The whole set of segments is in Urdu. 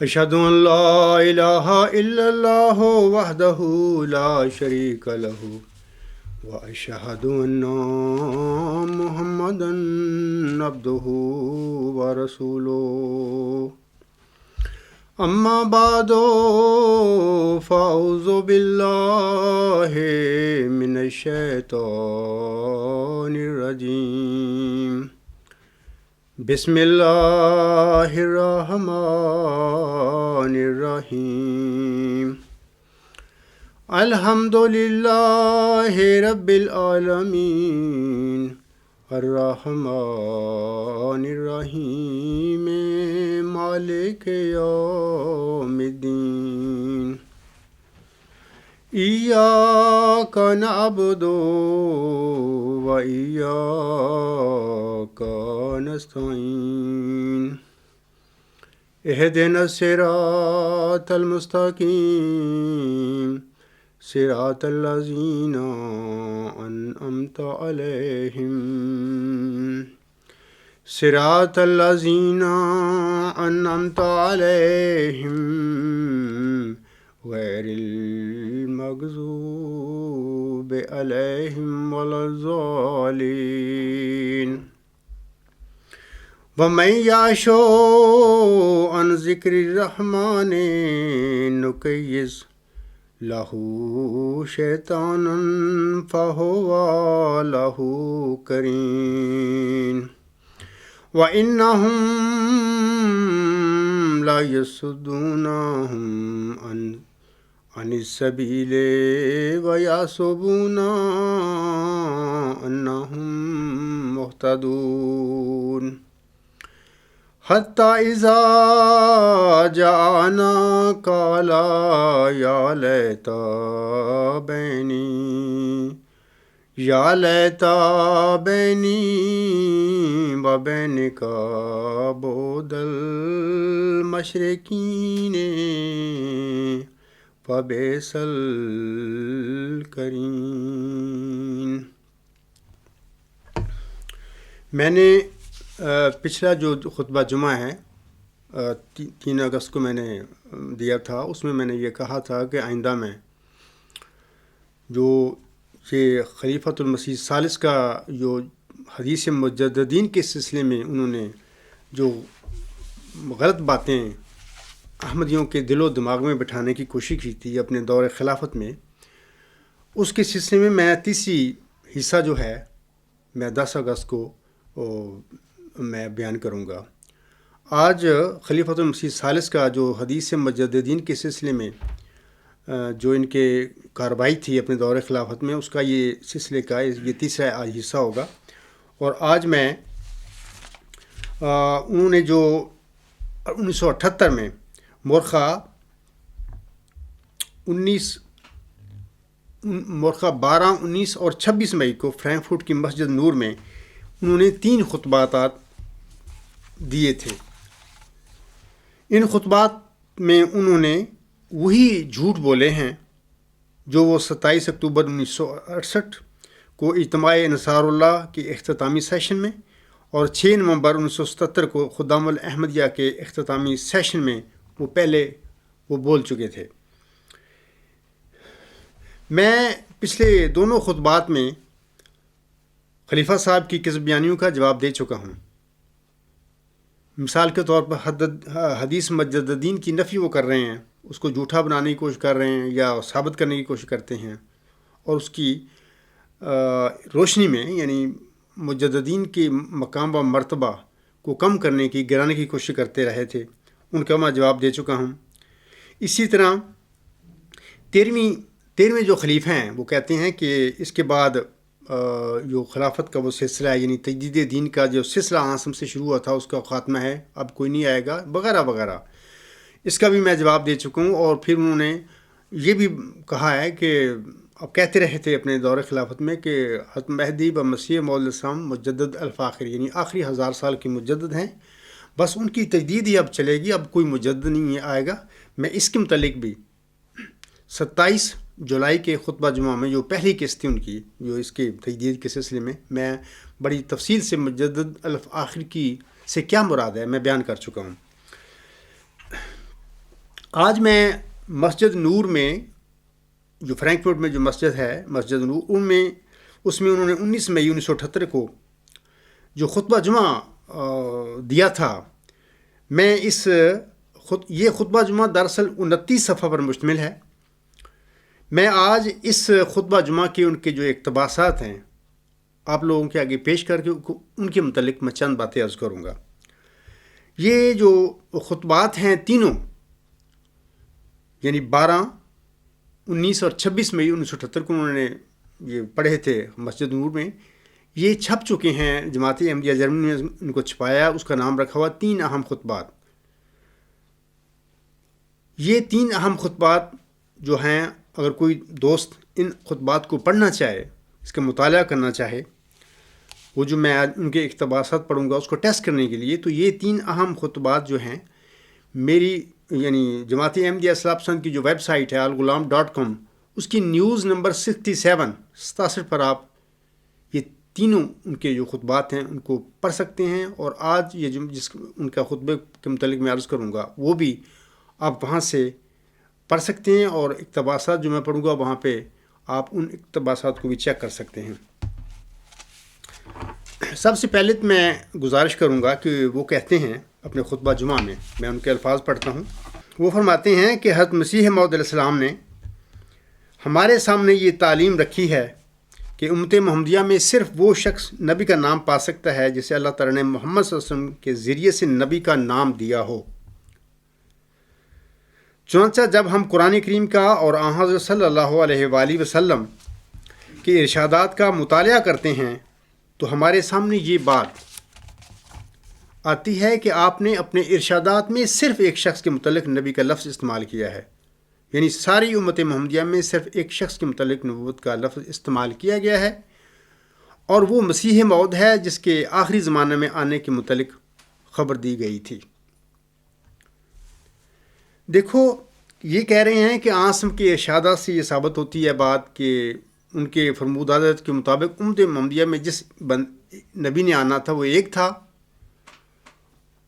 أشهد أن لا إله إلا الله وحده لا شريك له وأشهد أن محمدا عبده ورسوله أما بعد فأعوذ بالله من الشيطان الرجيم بسم الله الرحمن الرحيم الحمد لله رب العالمين الرحمن الرحيم مالك يوم الدين إياك نعبد وإياك نستعين اهدنا الصراط المستقيم صراط الذين أنعمت عليهم صراط الذين أنعمت عليهم غير المغضوب عليهم ولا الضالين ومن يعش عن ذكر الرحمن نكيس له شيطانا فهو له قرين وإنهم لا يصدونهم عن السبيل ويحسبون أنهم مهتدون حتى إذا جاءنا قال يا ليت بيني وبينك بعد المشركين فبئس القرين۔ میں نے پچھلا جو خطبہ جمعہ ہے 3 اگست کو میں نے دیا تھا، اس میں میں نے یہ کہا تھا کہ آئندہ میں جو یہ خلیفۃ المسیح الثالث کا جو حدیث مجددین کے سلسلے میں انہوں نے جو غلط باتیں احمدیوں کے دل و دماغ میں بٹھانے کی کوشش کی تھی اپنے دور خلافت میں، اس کے سلسلے میں میں تیسری حصہ جو ہے میں 10 اگست کو میں بیان کروں گا۔ آج خلیفۃ المسیح الثالث کا جو حدیث مجددین کے سلسلے میں جو ان کے کارروائی تھی اپنے دور خلافت میں، اس کا یہ سلسلے کا یہ تیسرا آج حصہ ہوگا۔ اور آج میں انہوں نے جو 1978 میں مورخہ 12، 19 اور 26 مئی کو فرینکفرٹ کی مسجد نور میں انہوں نے 3 خطبات دیے تھے۔ ان خطبات میں انہوں نے وہی جھوٹ بولے ہیں جو وہ 27 اکتوبر 1968 کو اجتماع انصار اللہ کے اختتامی سیشن میں اور 6 نومبر 1977 کو خدام الاحمدیہ کے اختتامی سیشن میں وہ بول چکے تھے۔ میں پچھلے دونوں خطبات میں خلیفہ صاحب کی کذب بیانیوں کا جواب دے چکا ہوں۔ مثال کے طور پر حدیث مجددین کی نفی وہ کر رہے ہیں، اس کو جھوٹا بنانے کی کوشش کر رہے ہیں یا ثابت کرنے کی کوشش کرتے ہیں، اور اس کی روشنی میں یعنی مجددین کے مقام و مرتبہ کو کم کرنے کی، گرانے کی کوشش کرتے رہے تھے۔ ان کا میں جواب دے چکا ہوں۔ اسی طرح 13ویں جو خلیفہ ہیں وہ کہتے ہیں کہ اس کے بعد جو خلافت کا وہ سلسلہ ہے، یعنی تجدید دین کا جو سلسلہ عاصم سے شروع ہوا تھا اس کا خاتمہ ہے، اب کوئی نہیں آئے گا وغیرہ وغیرہ۔ اس کا بھی میں جواب دے چکا ہوں۔ اور پھر انہوں نے یہ بھی کہا ہے کہ اب کہتے رہے تھے اپنے دور خلافت میں کہ حضرت مہدی و مسیح موعود الاسلام مجدد الفاخر، یعنی آخری 1000 سال کے مجدد ہیں، بس ان کی تجدید ہی اب چلے گی، اب کوئی مجدد نہیں آئے گا۔ میں اس کے متعلق بھی 27 جولائی کے خطبہ جمعہ میں جو پہلی قسط تھی ان کی، جو اس کے تجدید کے سلسلے میں بڑی تفصیل سے مجدد الف آخر کی سے کیا مراد ہے میں بیان کر چکا ہوں۔ آج میں مسجد نور میں، جو فرینکفرٹ میں جو مسجد ہے مسجد نور، اس میں انہوں نے 19 مئی 1978 کو جو خطبہ جمعہ دیا تھا، میں یہ خطبہ جمعہ دراصل 29 صفحہ پر مشتمل ہے. میں آج اس خطبہ جمعہ کے ان کے جو اقتباسات ہیں آپ لوگوں کے آگے پیش کر کے ان کے متعلق میں چند باتیں عرض کروں گا. یہ جو خطبات ہیں تینوں، یعنی 12، 19 اور 26 مئی 1978 کو انہوں نے یہ پڑھے تھے مسجد نور میں، یہ چھپ چکے ہیں. جماعت احمدیہ جرمنی نے ان کو چھپایا، اس کا نام رکھا ہوا 3 اہم خطبات. یہ 3 اہم خطبات جو ہیں، اگر کوئی دوست ان خطبات کو پڑھنا چاہے، اس کا مطالعہ کرنا چاہے، وہ جو میں ان کے اقتباسات پڑھوں گا اس کو ٹیسٹ کرنے کے لیے، تو یہ 3 اہم خطبات جو ہیں میری یعنی جماعت احمدیہ اصلاح پسند کی جو ویب سائٹ ہے الغلام.com، اس کی نیوز نمبر 67 پر آپ یہ تینوں ان کے جو خطبات ہیں ان کو پڑھ سکتے ہیں. اور آج یہ ان کا خطبے کے متعلق میں عرض کروں گا وہ بھی آپ وہاں سے پڑھ سکتے ہیں، اور اقتباسات جو میں پڑھوں گا وہاں پہ آپ ان اقتباسات کو بھی چیک کر سکتے ہیں. سب سے پہلے تو میں گزارش کروں گا کہ وہ کہتے ہیں اپنے خطبہ جمعہ میں ان کے الفاظ پڑھتا ہوں. وہ فرماتے ہیں کہ حضرت مسیح موعود علیہ السلام نے ہمارے سامنے یہ تعلیم رکھی ہے کہ امت محمدیہ میں صرف وہ شخص نبی کا نام پا سکتا ہے جسے اللہ تعالیٰ نے محمد صلی اللہ علیہ وسلم کے ذریعے سے نبی کا نام دیا ہو. چنانچہ جب ہم قرآن کریم کا اور آن حضرت صلی اللہ علیہ وآلہ وسلم کے ارشادات کا مطالعہ کرتے ہیں تو ہمارے سامنے یہ بات آتی ہے کہ آپ نے اپنے ارشادات میں صرف ایک شخص کے متعلق نبی کا لفظ استعمال کیا ہے. یعنی ساری امت محمدیہ میں صرف ایک شخص کے متعلق نبوت کا لفظ استعمال کیا گیا ہے، اور وہ مسیح موعود ہے جس کے آخری زمانے میں آنے کے متعلق خبر دی گئی تھی. دیکھو، یہ کہہ رہے ہیں کہ آسم کے ارشادات سے یہ ثابت ہوتی ہے بات کہ ان کے فرمودات کے مطابق امت محمدیہ میں جس نبی نے آنا تھا وہ ایک تھا،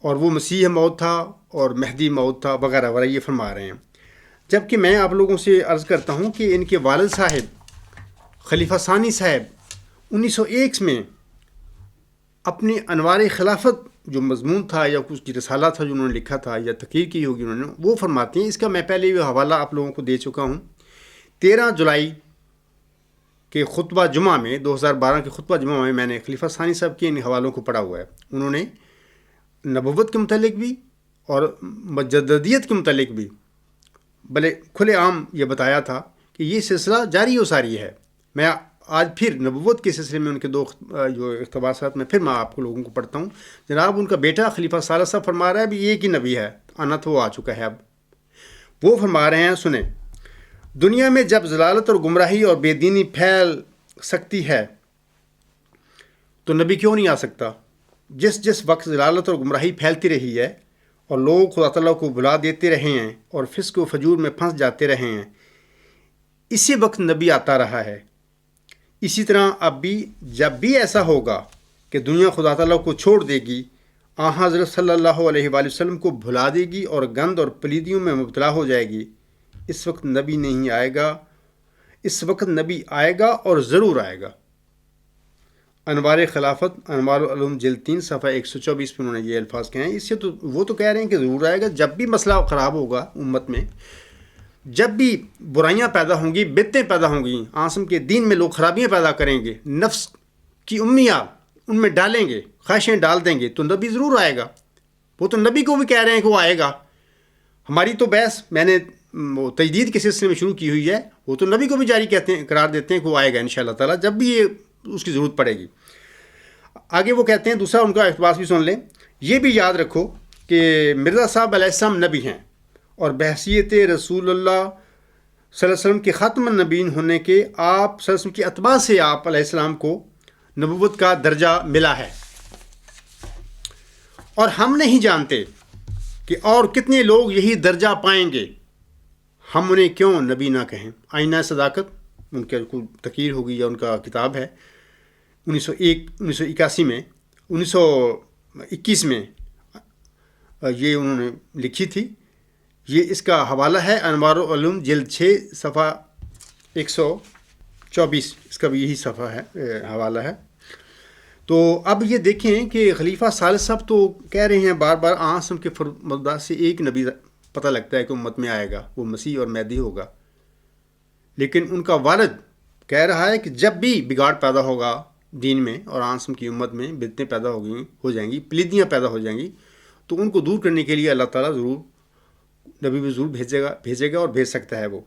اور وہ مسیح موعود تھا اور مہدی موعود تھا وغیرہ وغیرہ، یہ فرما رہے ہیں. جبکہ میں آپ لوگوں سے عرض کرتا ہوں کہ ان کے والد صاحب خلیفہ ثانی صاحب 1901 میں اپنی انوار خلافت جو مضمون تھا یا کچھ رسالہ تھا جو انہوں نے لکھا تھا یا تقریر کی ہوگی انہوں نے، وہ فرماتے ہیں، اس کا میں پہلے یہ حوالہ آپ لوگوں کو دے چکا ہوں. 13 جولائی کے خطبہ جمعہ میں 2012 کے خطبہ جمعہ میں نے خلیفہ ثانی صاحب کے ان حوالوں کو پڑھا ہوا ہے. انہوں نے نبوت کے متعلق بھی اور مجددیت کے متعلق بھی بلے کھلے عام یہ بتایا تھا کہ یہ سلسلہ جاری و ساری ہے. میں آج پھر نبوت کے سلسلے میں ان کے 2 جو اقتباسات میں پھر میں آپ کو لوگوں کو پڑھتا ہوں. جناب ان کا بیٹا خلیفہ ثالث صاحب فرما رہا ہے بھی ایک ہی نبی ہے، آنا تو وہ آ چکا ہے. اب وہ فرما رہے ہیں، سنیں، دنیا میں جب ضلالت اور گمراہی اور بے دینی پھیل سکتی ہے تو نبی کیوں نہیں آ سکتا؟ جس وقت ضلالت اور گمراہی پھیلتی رہی ہے اور لوگ خدا تعالیٰ کو بلا دیتے رہے ہیں اور فسق و فجور میں پھنس جاتے رہے ہیں، اسی وقت نبی آتا رہا ہے. اسی طرح اب بھی جب بھی ایسا ہوگا کہ دنیا خدا تعالیٰ کو چھوڑ دے گی، آن حضرت صلی اللہ علیہ وآلہ وسلم کو بھلا دے گی اور گند اور پلیدیوں میں مبتلا ہو جائے گی، اس وقت نبی نہیں آئے گا. اس وقت نبی آئے گا اور ضرور آئے گا. انوار خلافت انوار العلوم جلد 3 صفحہ 124 پہ انہوں نے یہ الفاظ کہے ہیں. اس سے تو وہ تو کہہ رہے ہیں کہ ضرور آئے گا. جب بھی مسئلہ خراب ہوگا امت میں، جب بھی برائیاں پیدا ہوں گی، بدعتیں پیدا ہوں گی، آسم کے دین میں لوگ خرابیاں پیدا کریں گے، نفس کی امیات ان میں ڈالیں گے، خواہشیں ڈال دیں گے، تو نبی ضرور آئے گا. وہ تو نبی کو بھی کہہ رہے ہیں کہ وہ آئے گا. ہماری تو بحث میں نے تجدید کے سلسلے میں شروع کی ہوئی ہے، وہ تو نبی کو بھی جاری کہتے ہیں، قرار دیتے ہیں کہ وہ آئے گا انشاءاللہ تعالیٰ جب بھی یہ اس کی ضرورت پڑے گی. آگے وہ کہتے ہیں، دوسرا ان کا اقتباس بھی سن لیں، یہ بھی یاد رکھو کہ مرزا صاحب علیہ السلام نبی ہیں اور بحیثیت رسول اللہ صلی اللہ علیہ وسلم کے خاتم النبیین ہونے کے آپ صلی اللہ علیہ وسلم کی اتباع سے آپ علیہ السلام کو نبوت کا درجہ ملا ہے. اور ہم نہیں جانتے کہ اور کتنے لوگ یہی درجہ پائیں گے، ہم انہیں کیوں نبی نہ کہیں. آئینہ صداقت ان کی کوئی تقریر ہوگی یا ان کا کتاب ہے 1981 میں 1921 میں یہ انہوں نے لکھی تھی یہ اس کا حوالہ ہے انوار العلوم جلد 6 صفحہ 124، اس کا بھی یہی صفحہ ہے، حوالہ ہے۔ تو اب یہ دیکھیں کہ خلیفہ ثالث صاحب تو کہہ رہے ہیں بار بار آسم کے فرمودات سے ایک نبی پتہ لگتا ہے کہ امت میں آئے گا، وہ مسیح اور مہدی ہوگا، لیکن ان کا والد کہہ رہا ہے کہ جب بھی بگاڑ پیدا ہوگا دین میں اور آسم کی امت میں بدعتیں پیدا ہو جائیں گی، پلیدیاں پیدا ہو جائیں گی، تو ان کو دور کرنے کے لیے اللہ تعالیٰ ضرور نبی بھی ضرور بھیجے گا اور بھیج سکتا ہے وہ۔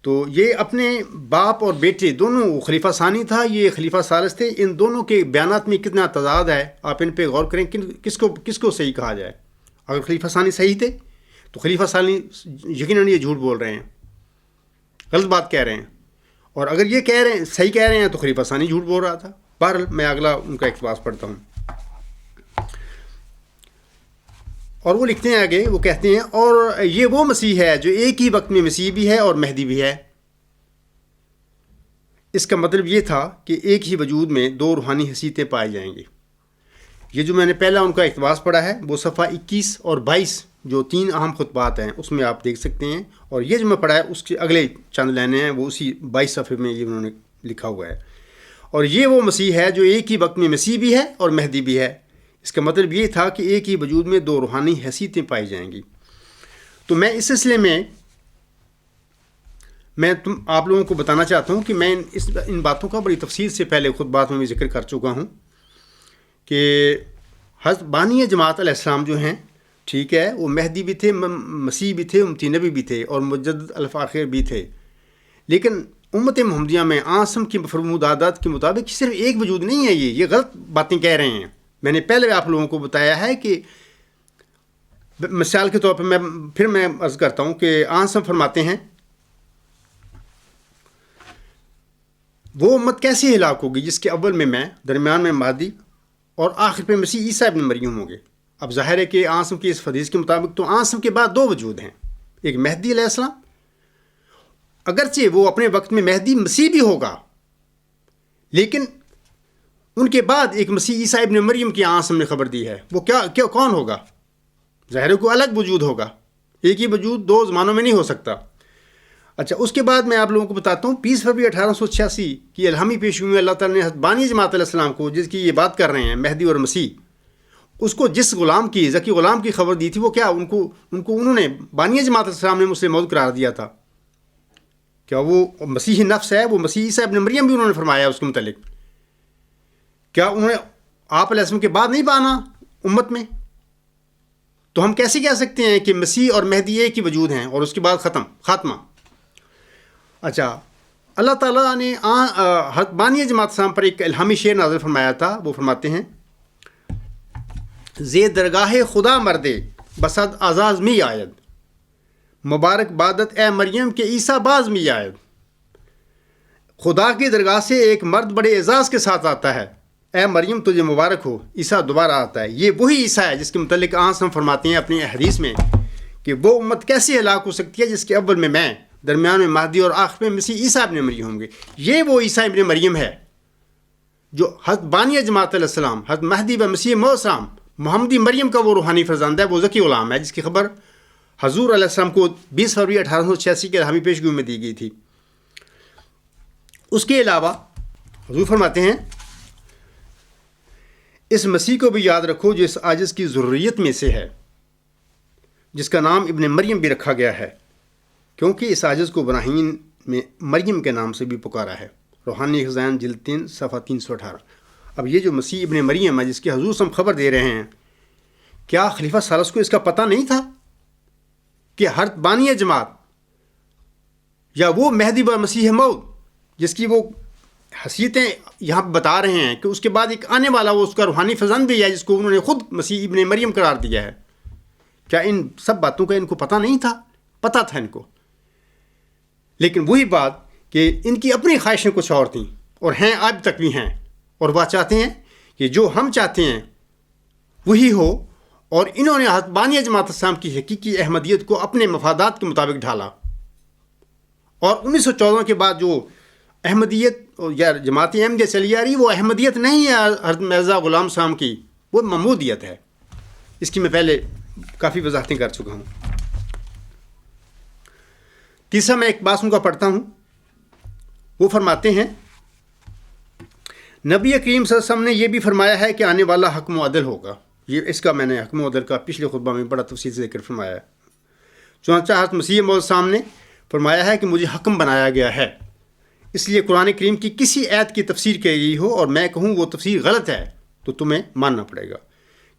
تو یہ اپنے باپ اور بیٹے دونوں، خلیفہ ثانی تھا، یہ خلیفہ ثالث تھے، ان دونوں کے بیانات میں کتنا تضاد ہے، آپ ان پہ غور کریں، کس کو صحیح کہا جائے۔ اگر خلیفہ ثانی صحیح تھے تو خلیفہ ثانی یقیناً یہ جھوٹ بول رہے ہیں، غلط بات کہہ رہے ہیں، اور اگر یہ کہہ رہے ہیں صحیح کہہ رہے ہیں تو خلیفہ ثانی جھوٹ بول رہا تھا۔ بہرحال میں اگلا ان کا اقتباس پڑھتا ہوں، اور وہ لکھتے ہیں آگے، وہ کہتے ہیں اور یہ وہ مسیح ہے جو ایک ہی وقت میں مسیح بھی ہے اور مہدی بھی ہے۔ اس کا مطلب یہ تھا کہ ایک ہی وجود میں دو روحانی حیثیتیں پائی جائیں گی۔ یہ جو میں نے پہلا ان کا اقتباس پڑھا ہے وہ صفحہ 21 اور 22 جو 3 اہم خطبات ہیں اس میں آپ دیکھ سکتے ہیں، اور یہ جو میں پڑھا ہے اس کے اگلے چند لائنیں ہیں وہ اسی 22 صفحے میں یہ انہوں نے لکھا ہوا ہے۔ اور یہ وہ مسیح ہے جو ایک ہی وقت میں مسیح بھی ہے اور مہدی بھی ہے۔ اس کا مطلب یہ تھا کہ ایک ہی وجود میں دو روحانی حیثیتیں پائی جائیں گی۔ تو میں اس سلسلے میں آپ لوگوں کو بتانا چاہتا ہوں کہ میں ان باتوں کا بڑی تفصیل سے پہلے خطبات میں بھی ذکر کر چکا ہوں کہ حضرت بانی جماعت علیہ السلام جو ہیں، ٹھیک ہے، وہ مہدی بھی تھے، مسیح بھی تھے، امتی نبی بھی تھے، اور مجدد الفاخر بھی تھے، لیکن امت محمدیہ میں آسم کی فرمودات کے مطابق صرف ایک وجود نہیں ہے۔ یہ غلط باتیں کہہ رہے ہیں۔ میں نے پہلے آپ لوگوں کو بتایا ہے کہ مثال کے طور پہ میں عرض کرتا ہوں کہ آسم فرماتے ہیں وہ امت کیسی ہلاک ہوگی جس کے اول میں درمیان میں مہدی اور آخر پہ مسیح عیسیٰ ابن مریم ہوں گے۔ اب ظاہر ہے کہ آسم کی اس حدیث کے مطابق تو آسم کے بعد دو وجود ہیں، ایک مہدی علیہ السلام، اگرچہ وہ اپنے وقت میں مہدی مسیح بھی ہوگا، لیکن ان کے بعد ایک مسیح عیسیٰ ابن مریم کی آسم نے خبر دی ہے، وہ کیا کون ہوگا؟ ظاہر ہے کوئی الگ وجود ہوگا، ایک ہی وجود دو زمانوں میں نہیں ہو سکتا۔ اچھا، اس کے بعد میں آپ لوگوں کو بتاتا ہوں 20 فروری 1886 کی الہامی پیشگی میں اللہ تعالیٰ نے حضرت بانی جماعت علیہ السلام کو، جس کی یہ بات کر رہے ہیں مہدی اور مسیح، اس کو جس غلام کی، ذکی غلام کی خبر دی تھی، وہ کیا انہوں نے بانی جماعت علیہ السلام نے مسلم موعود قرار دیا تھا؟ کیا وہ مسیح نفس ہے؟ وہ مسیح عیسیٰ ابن مریم بھی انہوں نے فرمایا اس کے متعلق؟ کیا انہوں نے آپ علیہ السلام کے بعد نہیں بانا امت میں؟ تو ہم کیسے کہہ سکتے ہیں کہ مسیح اور مہدی ایک ہی وجود ہیں اور اس کے بعد خاتمہ؟ اچھا، اللہ تعالیٰ نے حضرت بانی جماعت السلام پر ایک الہامی شعر نازل فرمایا تھا، وہ فرماتے ہیں زے درگاہ خدا مردے بسد اعزاز می آید، مبارک بادت اے مریم کے عیسیٰ باز می آید۔ خدا کی درگاہ سے ایک مرد بڑے اعزاز کے ساتھ آتا ہے، اے مریم تجھے مبارک ہو، عیسیٰ دوبارہ آتا ہے۔ یہ وہی عیسیٰ ہے جس کے متعلق ہم فرماتے ہیں اپنی حدیث میں کہ وہ امت کیسی ہلاک ہو سکتی ہے جس کے اول میں درمیان میں مہدی اور آخر میں مسیح عیسیٰ ابن مریم ہوں گے۔ یہ وہ عیسیٰ ابن مریم ہے جو حضرت بانی جماعت علیہ السلام، حضرت مہدی و مسیح موعود السلام، محمدی مریم کا وہ روحانی فرزند ہے، وہ ذکی غلام ہے، جس کی خبر حضور علیہ السلام کو 20 فروری 1886 کے الہامی پیشگی میں دی گئی تھی۔ اس کے علاوہ حضور فرماتے ہیں اس مسیح کو بھی یاد رکھو جو اس عاجز کی ذریت میں سے ہے، جس کا نام ابن مریم بھی رکھا گیا ہے، کیونکہ اس عاجز کو براہین میں مریم کے نام سے بھی پکارا ہے۔ روحانی خزائن جلد 3 صفحہ 318۔ اب یہ جو مسیح ابن مریم ہے جس کی حضور ہم خبر دے رہے ہیں، کیا خلیفہ ثالث کو اس کا پتہ نہیں تھا کہ حضرت بانی جماعت یا وہ مہدی و مسیح موعود جس کی وہ حیثیتیں یہاں بتا رہے ہیں کہ اس کے بعد ایک آنے والا وہ اس کا روحانی فرزند بھی ہے جس کو انہوں نے خود مسیح ابن مریم قرار دیا ہے، کیا ان سب باتوں کا ان کو پتہ نہیں تھا؟ پتہ تھا ان کو، لیکن وہی بات کہ ان کی اپنی خواہشیں کچھ اور تھیں اور ہیں، آج تک بھی ہیں، اور وہ چاہتے ہیں کہ جو ہم چاہتے ہیں وہی ہو، اور انہوں نے حضرت بانی جماعت اسلام کی حقیقی احمدیت کو اپنے مفادات کے مطابق ڈھالا، اور 1914 کے بعد جو احمدیت یا جماعت احمدیت چلی آ رہی وہ احمدیت نہیں ہے حضرت مرزا غلام صاحب کی، وہ محمودیت ہے۔ اس کی میں پہلے کافی وضاحتیں کر چکا ہوں۔ تیسرا میں ایک بات ان کا پڑھتا ہوں. وہ فرماتے ہیں نبی کریم صلی اللہ علیہ وسلم نے یہ بھی فرمایا ہے کہ آنے والا حکم و عدل ہوگا. یہ اس کا میں نے حکم و عدل کا پچھلے خطبہ میں بڑا تفصیل سے ذکر فرمایا ہے. چنانچہ حضرت مسیح موعود السلام نے فرمایا ہے کہ مجھے حکم بنایا گیا ہے. اس لیے قرآن کریم کی کسی آیت کی تفسیر کی گئی ہو اور میں کہوں وہ تفسیر غلط ہے تو تمہیں ماننا پڑے گا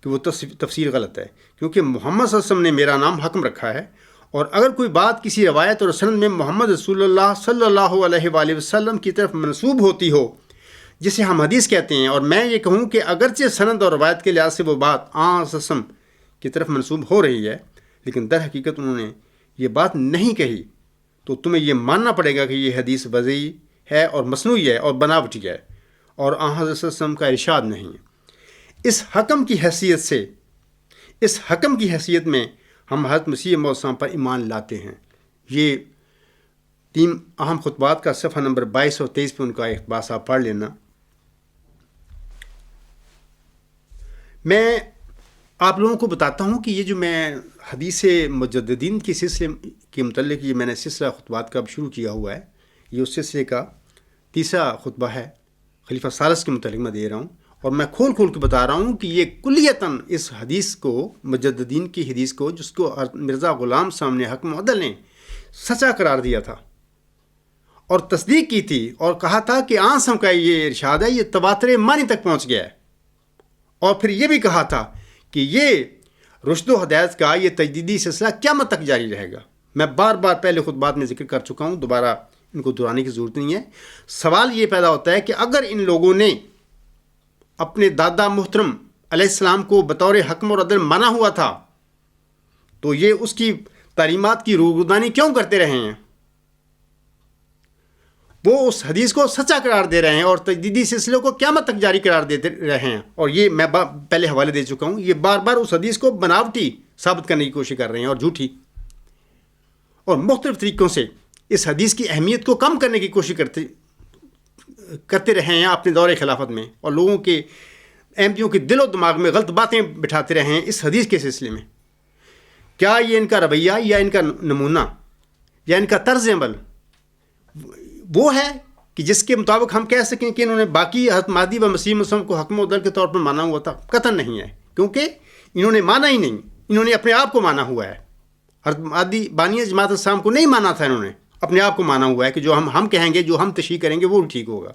کہ وہ تفسیر غلط ہے، کیونکہ محمد صلی اللہ علیہ وسلم نے میرا نام حکم رکھا ہے. اور اگر کوئی بات کسی روایت اور سند میں محمد رسول اللہ صلی اللہ علیہ وآلہ وسلم کی طرف منسوب ہوتی ہو جسے ہم حدیث کہتے ہیں، اور میں یہ کہوں کہ اگرچہ سند اور روایت کے لحاظ سے وہ بات وسلم کی طرف منسوب ہو رہی ہے لیکن در حقیقت انہوں نے یہ بات نہیں کہی، تو تمہیں یہ ماننا پڑے گا کہ یہ حدیث وضعی ہے اور مصنوعی ہے اور بناوٹی ہے اور حضرت صلی اللہ علیہ وسلم کا ارشاد نہیں ہے. اس حکم کی حیثیت میں ہم حضرت مسیح موعود السلام پر ایمان لاتے ہیں. یہ 3 اہم خطبات کا صفحہ نمبر 22 اور 23 پہ ان کا ایک بات آپ پڑھ لینا. میں آپ لوگوں کو بتاتا ہوں کہ یہ جو میں حدیث مجددین کے سلسلے کے متعلق یہ میں نے سلسلہ خطبات کا شروع کیا ہوا ہے. یہ اس سلسلے کا تیسرا خطبہ ہے. خلیفہ ثالث کے متعلق میں دے رہا ہوں اور میں کھول کے بتا رہا ہوں کہ یہ کلیتاً اس حدیث کو، مجددین کی حدیث کو، جس کو مرزا غلام صاحب نے حکم عدل نے سچا قرار دیا تھا اور تصدیق کی تھی اور کہا تھا کہ آنسم کا یہ ارشاد ہے، یہ تواتر معنی تک پہنچ گیا ہے. اور پھر یہ بھی کہا تھا کہ یہ رشد و ہدایت کا یہ تجدیدی سلسلہ قیامت تک جاری رہے گا. میں بار بار پہلے خطبات میں ذکر کر چکا ہوں، دوبارہ ان کو دہرانے کی ضرورت نہیں ہے. سوال یہ پیدا ہوتا ہے کہ اگر ان لوگوں نے اپنے دادا محترم علیہ السلام کو بطور حکم اور عدل مانا ہوا تھا تو یہ اس کی تعلیمات کی روگردانی کیوں کرتے رہے ہیں؟ وہ اس حدیث کو سچا قرار دے رہے ہیں اور تجدیدی سلسلے کو قیامت تک جاری قرار دیتے رہے ہیں. اور یہ میں پہلے حوالے دے چکا ہوں، یہ بار بار اس حدیث کو بناوٹی ثابت کرنے کی کوشش کر رہے ہیں اور جھوٹی، اور مختلف طریقوں سے اس حدیث کی اہمیت کو کم کرنے کی کوشش کرتے رہے ہیں اپنے دور خلافت میں، اور لوگوں کے احمدیوں کے دل و دماغ میں غلط باتیں بٹھاتے رہے ہیں اس حدیث کے سلسلے میں. کیا یہ ان کا رویہ یا ان کا نمونہ یا ان کا طرز عمل وہ ہے کہ جس کے مطابق ہم کہہ سکیں کہ انہوں نے باقی حضرت مہدی و مسیح مسلم کو حکم عدل کے طور پر مانا ہوا تھا؟ قطعاً نہیں ہے، کیونکہ انہوں نے مانا ہی نہیں، انہوں نے اپنے آپ کو مانا ہوا ہے. حضرت مہدی بانی جماعت اسلام کو نہیں مانا تھا، انہوں نے اپنے آپ کو مانا ہوا ہے کہ جو ہم کہیں گے، جو ہم تشریح کریں گے وہ ٹھیک ہوگا.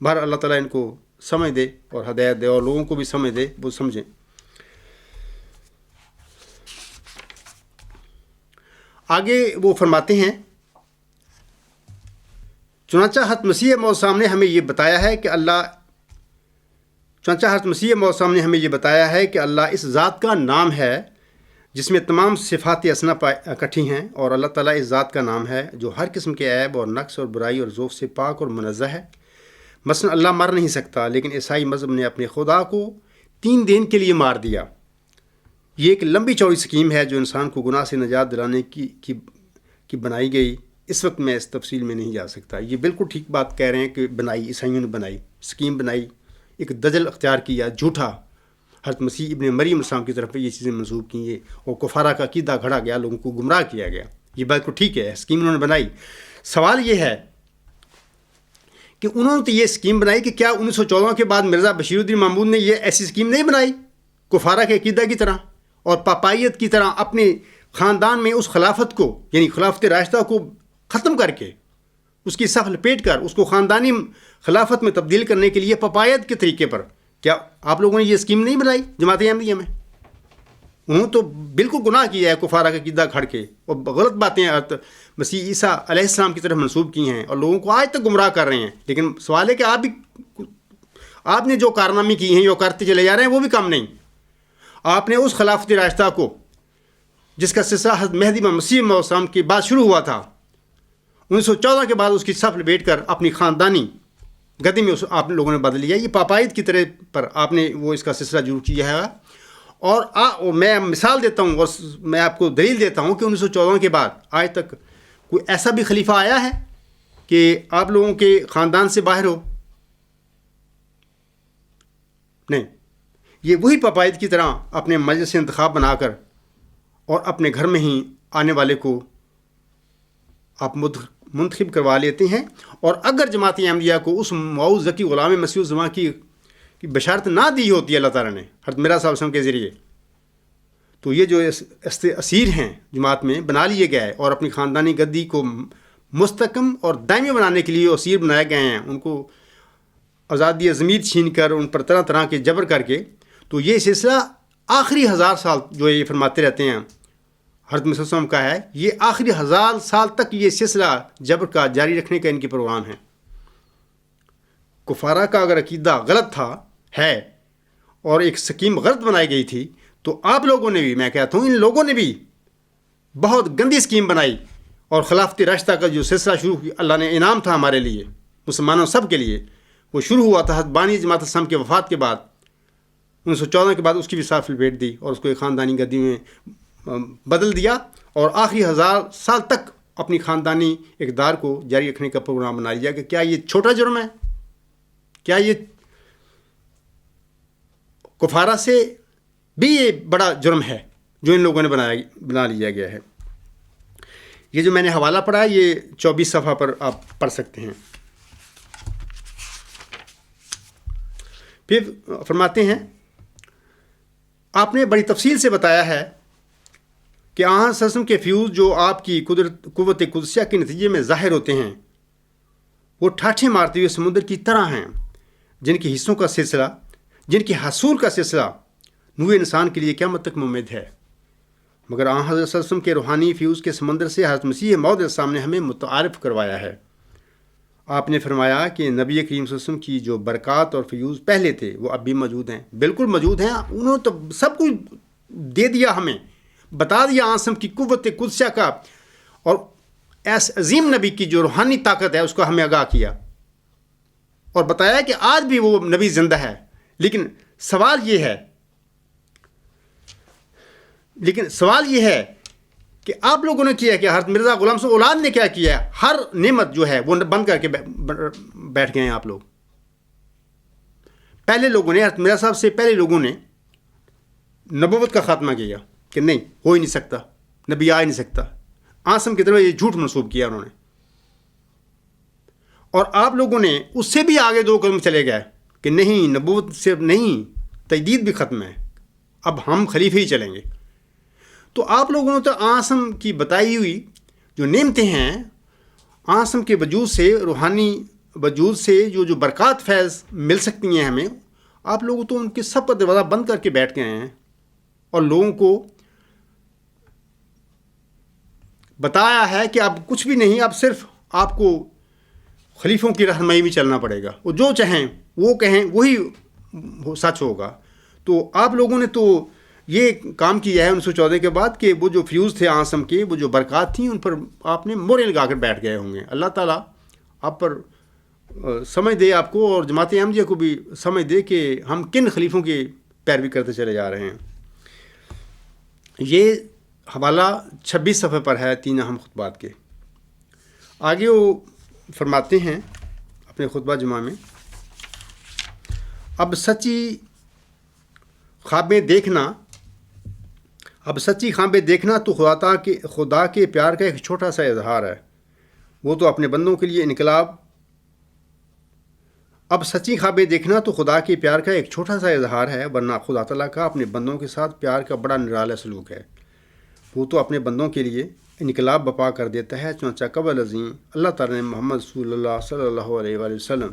بہر اللہ تعالیٰ ان کو سمجھ دے اور ہدایت دے اور لوگوں کو بھی سمجھ دے، وہ سمجھیں. آگے وہ فرماتے ہیں چنانچہ حضرت مسیح موعود السلام نے ہمیں یہ بتایا ہے کہ اللہ اس ذات کا نام ہے جس میں تمام صفات حسنہ اکٹھی ہیں، اور اللہ تعالیٰ اس ذات کا نام ہے جو ہر قسم کے عیب اور نقص اور برائی اور ذوف سے پاک اور منزہ ہے. مثلا اللہ مر نہیں سکتا، لیکن عیسائی مذہب نے اپنے خدا کو 3 دن کے لیے مار دیا. یہ ایک لمبی چوڑی سکیم ہے جو انسان کو گناہ سے نجات دلانے کی بنائی گئی. اس وقت میں اس تفصیل میں نہیں جا سکتا. یہ بالکل ٹھیک بات کہہ رہے ہیں کہ بنائی، عیسائیوں نے بنائی، سکیم بنائی، ایک دجل اختیار کیا، جھوٹا. حضرت مسیح ابن مریم السلام کی طرف یہ چیزیں منسوب کی ہیں اور کفارہ کا عقیدہ گھڑا گیا، لوگوں کو گمراہ کیا گیا. یہ بات کو ٹھیک ہے، سکیم انہوں نے بنائی. سوال یہ ہے کہ انہوں نے تو یہ سکیم بنائی کہ کیا 1914 کے بعد مرزا بشیر الدین محمود نے یہ ایسی سکیم نہیں بنائی کفارہ کے عقیدہ کی طرح اور پاپائیت کی طرح اپنے خاندان میں اس خلافت کو، یعنی خلافت راشدہ کو ختم کر کے، اس کی صف لپیٹ کر اس کو خاندانی خلافت میں تبدیل کرنے کے لیے پاپائیت کے طریقے پر کیا آپ لوگوں نے یہ اسکیم نہیں بنائی جماعت احمدیہ میں؟ انہوں نے تو بالکل گناہ کیا ہے، کفارہ کا عقیدہ کھڑ کے اور غلط باتیں مسیح عیسیٰ علیہ السلام کی طرف منسوب کی ہیں اور لوگوں کو آج تک گمراہ کر رہے ہیں. لیکن سوال ہے کہ آپ نے جو کارنامے کی ہیں، جو کرتے چلے جا رہے ہیں، وہ بھی کم نہیں. آپ نے اس خلافت راشدہ کو، جس کا سلسلہ حضرت مہدی مسیح موعود السلام کے بعد شروع ہوا تھا، 1914 کے بعد اس کی صف لپیٹ کر اپنی خاندانی گدی میں آپ لوگوں نے بدل لیا. یہ پاپائیت کی طرح پر آپ نے وہ اس کا سلسلہ شروع کیا ہے. اور میں مثال دیتا ہوں اور میں آپ کو دلیل دیتا ہوں کہ 1914 کے بعد آج تک کوئی ایسا بھی خلیفہ آیا ہے کہ آپ لوگوں کے خاندان سے باہر ہو؟ نہیں. یہ وہی پاپائیت کی طرح اپنے مجلس سے انتخاب بنا کر اور اپنے گھر میں ہی آنے والے کو آپ منتخب کروا لیتے ہیں، اور اگر جماعت احمدیہ کو اس موعود ذکی غلام مسیح الزمان کی بشارت نہ دی ہوتی ہے اللہ تعالیٰ نے حضرت مرزا صاحب وسلم کے ذریعے، تو یہ جو اسیر ہیں جماعت میں بنا لیے گئے اور اپنی خاندانی گدی کو مستحکم اور دائمی بنانے کے لیے اسیر بنائے گئے ہیں، ان کو آزادی ضمیر چھین کر ان پر طرح طرح کے جبر کر کے، تو یہ سلسلہ آخری 1000 سال جو یہ فرماتے رہتے ہیں حضرت مسیح السلام کا ہے، یہ آخری 1000 سال تک یہ سلسلہ جبر کا جاری رکھنے کا ان کی پروگرام ہے۔ کفارہ کا اگر عقیدہ غلط ہے اور ایک سکیم غلط بنائی گئی تھی، تو آپ لوگوں نے بھی، میں کہتا ہوں ان لوگوں نے بھی بہت گندی سکیم بنائی، اور خلافت راشدہ کا جو سلسلہ شروع کیا، اللہ نے انعام تھا ہمارے لیے مسلمانوں سب کے لیے، وہ شروع ہوا تھا بانی جماعت اسلام کے وفات کے بعد 1914 کے بعد، اس کی بھی صاف لپیٹ دی اور اس کو ایک خاندانی گدی میں بدل دیا، اور آخری 1000 سال تک اپنی خاندانی اقدار کو جاری رکھنے کا پروگرام بنا لیا کہ کیا یہ چھوٹا جرم ہے؟ کیا یہ کفارہ سے بھی یہ بڑا جرم ہے جو ان لوگوں نے بنا لیا گیا ہے؟ یہ جو میں نے حوالہ پڑھا ہے، یہ 24 صفحہ پر آپ پڑھ سکتے ہیں۔ پھر فرماتے ہیں آپ نے بڑی تفصیل سے بتایا ہے کہ آن سسم کے فیوز جو آپ کی قوت قدسیہ کے نتیجے میں ظاہر ہوتے ہیں، وہ ٹھاٹھے مارتے ہوئے سمندر کی طرح ہیں، جن کے حصوں کا سلسلہ، جن کے حصول کا سلسلہ نوع انسان کے لیے قیامت تک ممید ہے، مگر آن حضرت صلی اللہ علیہ وسلم کے روحانی فیوز کے سمندر سے حضرت مسیح موعود علیہ السلام نے ہمیں متعارف کروایا ہے۔ آپ نے فرمایا کہ نبی کریم صلی اللہ علیہ وسلم کی جو برکات اور فیوز پہلے تھے وہ اب بھی موجود ہیں، بالکل موجود ہیں، انہوں نے تو سب کچھ دے دیا، ہمیں بتا دیا آسم کی قوت قدسیہ کا، اور ایس عظیم نبی کی جو روحانی طاقت ہے اس کو ہمیں آگاہ کیا اور بتایا کہ آج بھی وہ نبی زندہ ہے۔ لیکن سوال یہ ہے کہ آپ لوگوں نے کیا کہ حضرت مرزا غلام صاحب اولاد نے کیا کیا ہے؟ ہر نعمت جو ہے وہ بند کر کے بیٹھ گئے ہیں آپ لوگ۔ پہلے لوگوں نے، حضرت مرزا صاحب سے پہلے لوگوں نے نبوت کا خاتمہ کیا کہ نہیں، ہو ہی نہیں سکتا، نبی آ ہی نہیں سکتا، آسم کی طرف یہ جھوٹ منسوب کیا انہوں نے، اور آپ لوگوں نے اس سے بھی آگے 2 قدم چلے گئے کہ نہیں، نبوت صرف نہیں، تجدید بھی ختم ہے، اب ہم خلیفے ہی چلیں گے۔ تو آپ لوگوں نے تو آسم کی بتائی ہوئی جو نعمتیں ہیں، آسم کے وجود سے، روحانی وجود سے جو برکات فیض مل سکتی ہیں ہمیں، آپ لوگوں تو ان کے سب کا دروازہ بند کر کے بیٹھ گئے ہیں، اور لوگوں کو بتایا ہے کہ اب کچھ بھی نہیں، اب صرف آپ کو خلیفوں کی رہنمائی میں چلنا پڑے گا، وہ جو چاہیں وہ کہیں وہی سچ ہوگا۔ تو آپ لوگوں نے تو یہ کام کیا ہے 1914 کے بعد کہ وہ جو فیوز تھے آسم کے، وہ جو برکات تھیں، ان پر آپ نے مورے لگا کر بیٹھ گئے ہوں گے۔ اللہ تعالیٰ آپ پر سمجھ دے، آپ کو اور جماعت احمدیہ کو بھی سمجھ دے کہ ہم کن خلیفوں کی پیروی کرتے چلے جا رہے ہیں۔ یہ حوالہ 26 صفحے پر ہے 3 اہم خطبات کے۔ آگے وہ فرماتے ہیں اپنے خطبہ جمعہ میں، اب سچی خوابیں دیکھنا تو خدا کے پیار کا ایک چھوٹا سا اظہار ہے، وہ تو اپنے بندوں کے لیے انقلاب۔ اب سچی خوابیں دیکھنا تو خدا کے پیار کا ایک چھوٹا سا اظہار ہے، ورنہ خدا تعالیٰ کا اپنے بندوں کے ساتھ پیار کا بڑا نرالا سلوک ہے۔ وہ تو اپنے بندوں کے لیے انقلاب بپا کر دیتا ہے، چنانچہ قبل عظیم اللہ تعالیٰ نے محمد صلی اللہ علیہ وآلہ وسلم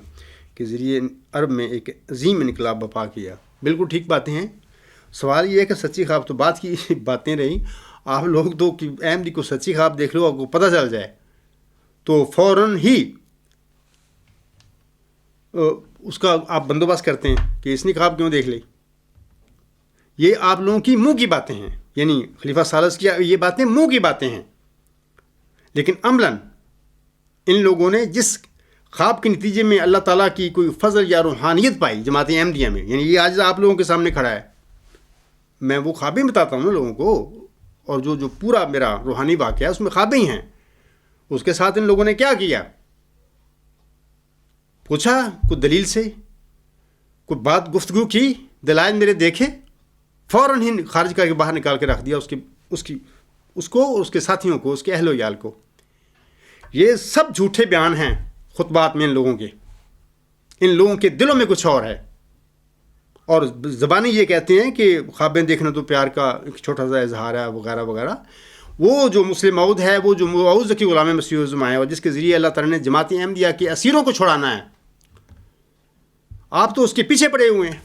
کے ذریعے عرب میں ایک عظیم انقلاب بپا کیا۔ بالکل ٹھیک باتیں ہیں۔ سوال یہ ہے کہ سچی خواب تو بات کی باتیں رہیں، آپ لوگ تو احمدی کو سچی خواب دیکھ لو، آپ کو پتہ چل جائے تو فوراً ہی اس کا آپ بندوبست کرتے ہیں کہ اس نے خواب کیوں دیکھ لی۔ یہ آپ لوگوں کی منہ کی باتیں ہیں، یعنی خلیفہ ثالث کی یہ باتیں منہ کی باتیں ہیں، لیکن عملاً ان لوگوں نے جس خواب کے نتیجے میں اللہ تعالیٰ کی کوئی فضل یا روحانیت پائی جماعت احمدیہ میں، یعنی یہ آج آپ لوگوں کے سامنے کھڑا ہے، میں وہ خوابیں بتاتا ہوں نا لوگوں کو، اور جو پورا میرا روحانی واقعہ ہے اس میں خوابیں ہی ہیں۔ اس کے ساتھ ان لوگوں نے کیا کیا؟ پوچھا کوئی دلیل سے، کوئی بات گفتگو کی، دلائل میرے دیکھے، فوراً ہی خارج کر کے باہر نکال کے رکھ دیا اس کو اور اس کے ساتھیوں کو، اس کے اہل و عیال کو۔ یہ سب جھوٹے بیان ہیں خطبات میں ان لوگوں کے دلوں میں کچھ اور ہے، اور زبانی یہ کہتے ہیں کہ خوابیں دیکھنا تو پیار کا ایک چھوٹا سا اظہار ہے وغیرہ وغیرہ۔ وہ جو مسلم موعود ہے، وہ جو موعود کی غلام مسیح الزما ہے، اور جس کے ذریعے اللہ تعالیٰ نے جماعت احمدیہ کے اسیروں کو چھڑانا ہے، آپ تو اس کے پیچھے پڑے ہوئے ہیں۔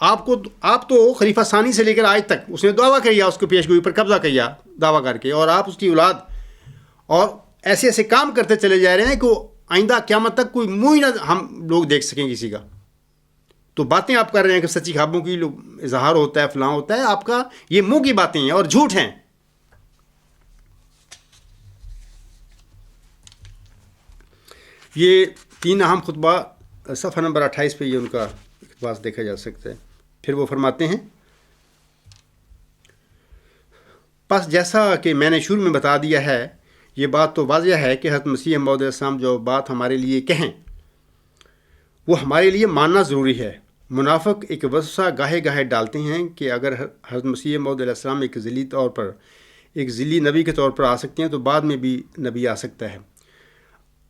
آپ تو خلیفہ ثانی سے لے کر آج تک اس نے دعویٰ کیا، اس کو پیش گوئی پر قبضہ کیا دعویٰ کر کے، اور آپ اس کی اولاد، اور ایسے ایسے کام کرتے چلے جا رہے ہیں کہ آئندہ قیامت تک کوئی منہ ہی نہ ہم لوگ دیکھ سکیں کسی کا۔ تو باتیں آپ کر رہے ہیں کہ سچی خوابوں کی اظہار ہوتا ہے، فلاں ہوتا ہے، آپ کا یہ منہ کی باتیں ہیں اور جھوٹ ہیں۔ یہ 3 اہم خطبہ صفحہ نمبر 28 پہ یہ ان کا اقتباس دیکھا جا سکتا ہے۔ پھر وہ فرماتے ہیں، پس جیسا کہ میں نے شروع میں بتا دیا ہے، یہ بات تو واضح ہے کہ حضرت مسیح موعود علیہ السلام جو بات ہمارے لیے کہیں وہ ہمارے لیے ماننا ضروری ہے۔ منافق ایک وسوسہ گاہے گاہے ڈالتے ہیں کہ اگر حضرت مسیح موعود علیہ السلام ایک ذیلی نبی کے طور پر آ سکتے ہیں تو بعد میں بھی نبی آ سکتا ہے۔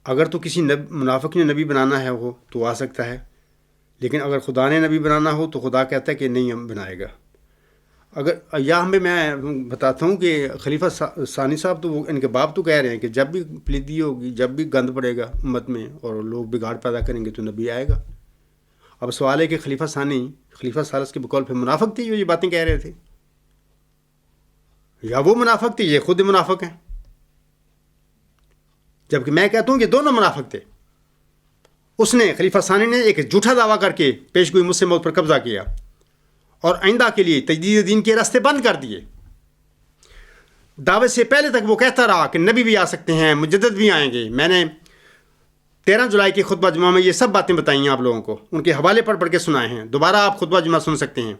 اگر تو کسی منافق نے نبی بنانا ہے وہ تو آ سکتا ہے، لیکن اگر خدا نے نبی بنانا ہو تو خدا کہتا ہے کہ نہیں ہم بنائے گا۔ میں بتاتا ہوں کہ خلیفہ ثانی صاحب تو وہ ان کے باپ تو کہہ رہے ہیں کہ جب بھی پلیدی ہوگی، جب بھی گند پڑے گا امت میں اور لوگ بگاڑ پیدا کریں گے تو نبی آئے گا۔ اب سوال ہے کہ خلیفہ ثالث کے بقول پہ منافق تھے جو یہ باتیں کہہ رہے تھے، یا وہ منافق تھے، یہ خود منافق ہیں؟ جبکہ میں کہتا ہوں کہ دونوں منافق تھے۔ اس نے خلیفہ ثانی نے ایک جھوٹا دعویٰ کر کے پیش گوئی مسلم موعود پر قبضہ کیا اور آئندہ کے لیے تجدید دین کے راستے بند کر دیے۔ دعوے سے پہلے تک وہ کہتا رہا کہ نبی بھی آ سکتے ہیں، مجدد بھی آئیں گے۔ میں نے 13 جولائی کی خطبہ جمعہ میں یہ سب باتیں بتائی ہیں آپ لوگوں کو، ان کے حوالے پڑھ کے سنائے ہیں، دوبارہ آپ خطبہ جمعہ سن سکتے ہیں۔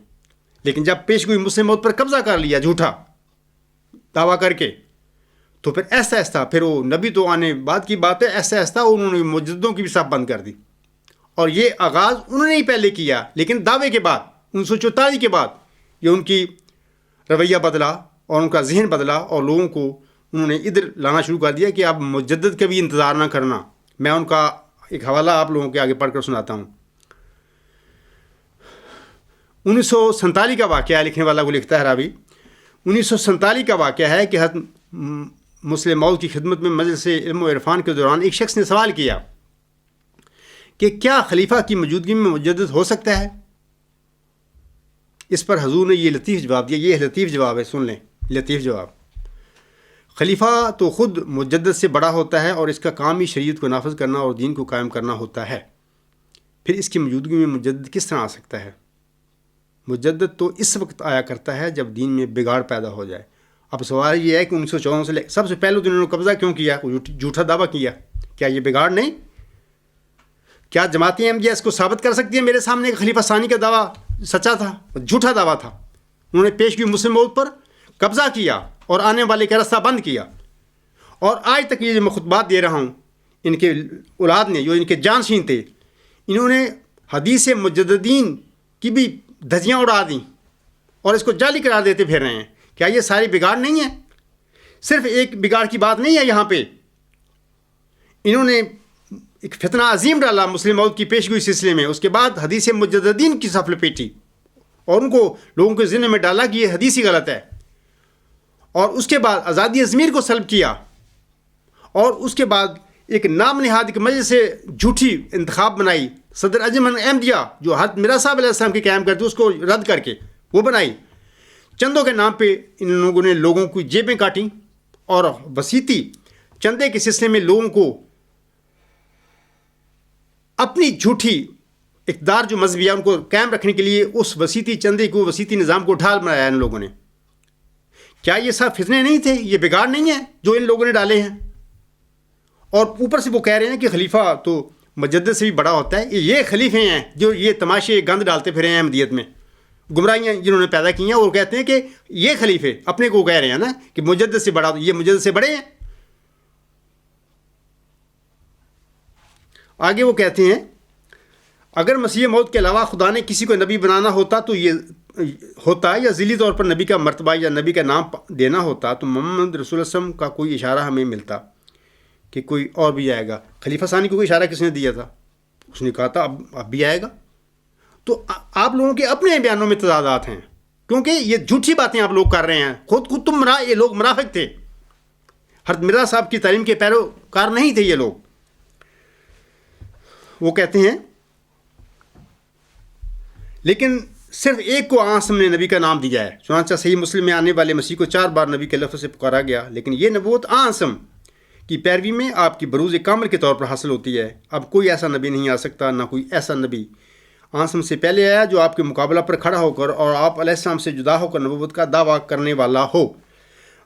لیکن جب پیش گوئی مسلم موعود پر قبضہ کر لیا جھوٹا دعویٰ کر کے، تو پھر ایسا ایسا پھر وہ نبی تو آنے بعد کی بات ہے، ایسا ایسا انہوں نے مجددوں کی بھی صف بند کر دی۔ اور یہ آغاز انہوں نے ہی پہلے کیا، لیکن دعوے کے بعد 1944 کے بعد یہ ان کی رویہ بدلا اور ان کا ذہن بدلا، اور لوگوں کو انہوں نے ادھر لانا شروع کر دیا کہ اب مجدد کا بھی انتظار نہ کرنا۔ میں ان کا ایک حوالہ آپ لوگوں کے آگے پڑھ کر سناتا ہوں۔ 1947 کا واقعہ ہے، لکھنے والا کو لکھتا ہے راوی، 1947 کا واقعہ ہے کہ حضرت مسلم موعود کی خدمت میں مجلس علم و عرفان کے دوران ایک شخص نے سوال کیا کہ کیا خلیفہ کی موجودگی میں مجدد ہو سکتا ہے؟ اس پر حضور نے یہ لطیف جواب دیا، یہ لطیف جواب ہے، سن لیں لطیف جواب۔ خلیفہ تو خود مجدد سے بڑا ہوتا ہے اور اس کا کام ہی شریعت کو نافذ کرنا اور دین کو قائم کرنا ہوتا ہے، پھر اس کی موجودگی میں مجدد کس طرح آ سکتا ہے؟ مجدد تو اس وقت آیا کرتا ہے جب دین میں بگاڑ پیدا ہو جائے۔ اب سوال یہ ہے کہ 1914 سے سب سے پہلے تو انہوں نے قبضہ کیوں کیا، جھوٹا دعویٰ کیا؟ کیا یہ بگاڑ نہیں؟ کیا جماعت احمدیہ اس کو ثابت کر سکتی ہے میرے سامنے کہ خلیفہ ثانی کا دعویٰ سچا تھا، جھوٹا دعویٰ تھا؟ انہوں نے پیش گوئی مسلم موعود پر قبضہ کیا اور آنے والے کا راستہ بند کیا، اور آج تک یہ جو میں خطبات دے رہا ہوں، ان کے اولاد نے جو ان کے جانشین تھے، انہوں نے حدیث مجددین کی بھی دھجیاں اڑا دیں اور اس کو جعلی قرار دیتے پھر رہے ہیں۔ کیا یہ ساری بگاڑ نہیں ہے؟ صرف ایک بگاڑ کی بات نہیں ہے یہاں پہ، انہوں نے ایک فتنہ عظیم ڈالا مسلم موعود کی پیش گوئی سلسلے میں، اس کے بعد حدیث مجددین کی صف لپیٹی اور ان کو لوگوں کے ذہن میں ڈالا کہ یہ حدیث ہی غلط ہے، اور اس کے بعد آزادی ضمیر کو سلب کیا، اور اس کے بعد ایک نام نہاد ایک مجلس سے جھوٹی انتخاب بنائی، صدر انجمن احمدیہ جو حضرت مرزا صاحب علیہ السلام کے قیام کرتے اس کو رد کر کے وہ بنائی۔ چندوں کے نام پہ ان لوگوں نے لوگوں کی جیبیں کاٹیں اور وسیطی چندے کے سلسلے میں لوگوں کو اپنی جھوٹی اقتدار جو مذہبی ہے ان کو قائم رکھنے کے لیے اس وسیطی چندے کو، وسیطی نظام کو ڈھال بنایا ان لوگوں نے۔ کیا یہ سب فتنے نہیں تھے؟ یہ بگاڑ نہیں ہے جو ان لوگوں نے ڈالے ہیں؟ اور اوپر سے وہ کہہ رہے ہیں کہ خلیفہ تو مجدد سے بھی بڑا ہوتا ہے۔ یہ خلیفے ہیں جو یہ تماشے گند ڈالتے پھرے ہیں احمدیت میں، گمراہیاں جنہوں نے پیدا کی ہیں، اور کہتے ہیں کہ یہ خلیفے اپنے کو کہہ رہے ہیں نا کہ مجدد سے بڑا، یہ مجدد سے بڑے ہیں۔ آگے وہ کہتے ہیں اگر مسیح موعود کے علاوہ خدا نے کسی کو نبی بنانا ہوتا تو یہ ہوتا، یا ذیلی طور پر نبی کا مرتبہ یا نبی کا نام دینا ہوتا، تو محمد رسول اللہ صلی اللہ علیہ وسلم کا کوئی اشارہ ہمیں ملتا کہ کوئی اور بھی آئے گا. خلیفہ ثانی کو کوئی اشارہ کس نے دیا تھا؟ اس نے کہا تھا اب بھی آئے گا. تو آپ لوگوں کے اپنے بیانوں میں تضادات ہیں، کیونکہ یہ جھوٹی باتیں آپ لوگ کر رہے ہیں. خود تم یہ لوگ منافق تھے، حضرت مرزا صاحب کی تعلیم کے پیروکار نہیں تھے یہ لوگ. وہ کہتے ہیں لیکن صرف ایک کو عاصم نے نبی کا نام دیا ہے. چنانچہ صحیح مسلم میں آنے والے مسیح کو 4 بار نبی کے لفظ سے پکارا گیا، لیکن یہ نبوت عاصم کی پیروی میں آپ کی بروز کامل کے طور پر حاصل ہوتی ہے. اب کوئی ایسا نبی نہیں آ سکتا، نہ کوئی ایسا نبی عاصم سے پہلے آیا جو آپ کے مقابلہ پر کھڑا ہو کر اور آپ علیہ السلام سے جدا ہو کر نبوت کا دعویٰ کرنے والا ہو.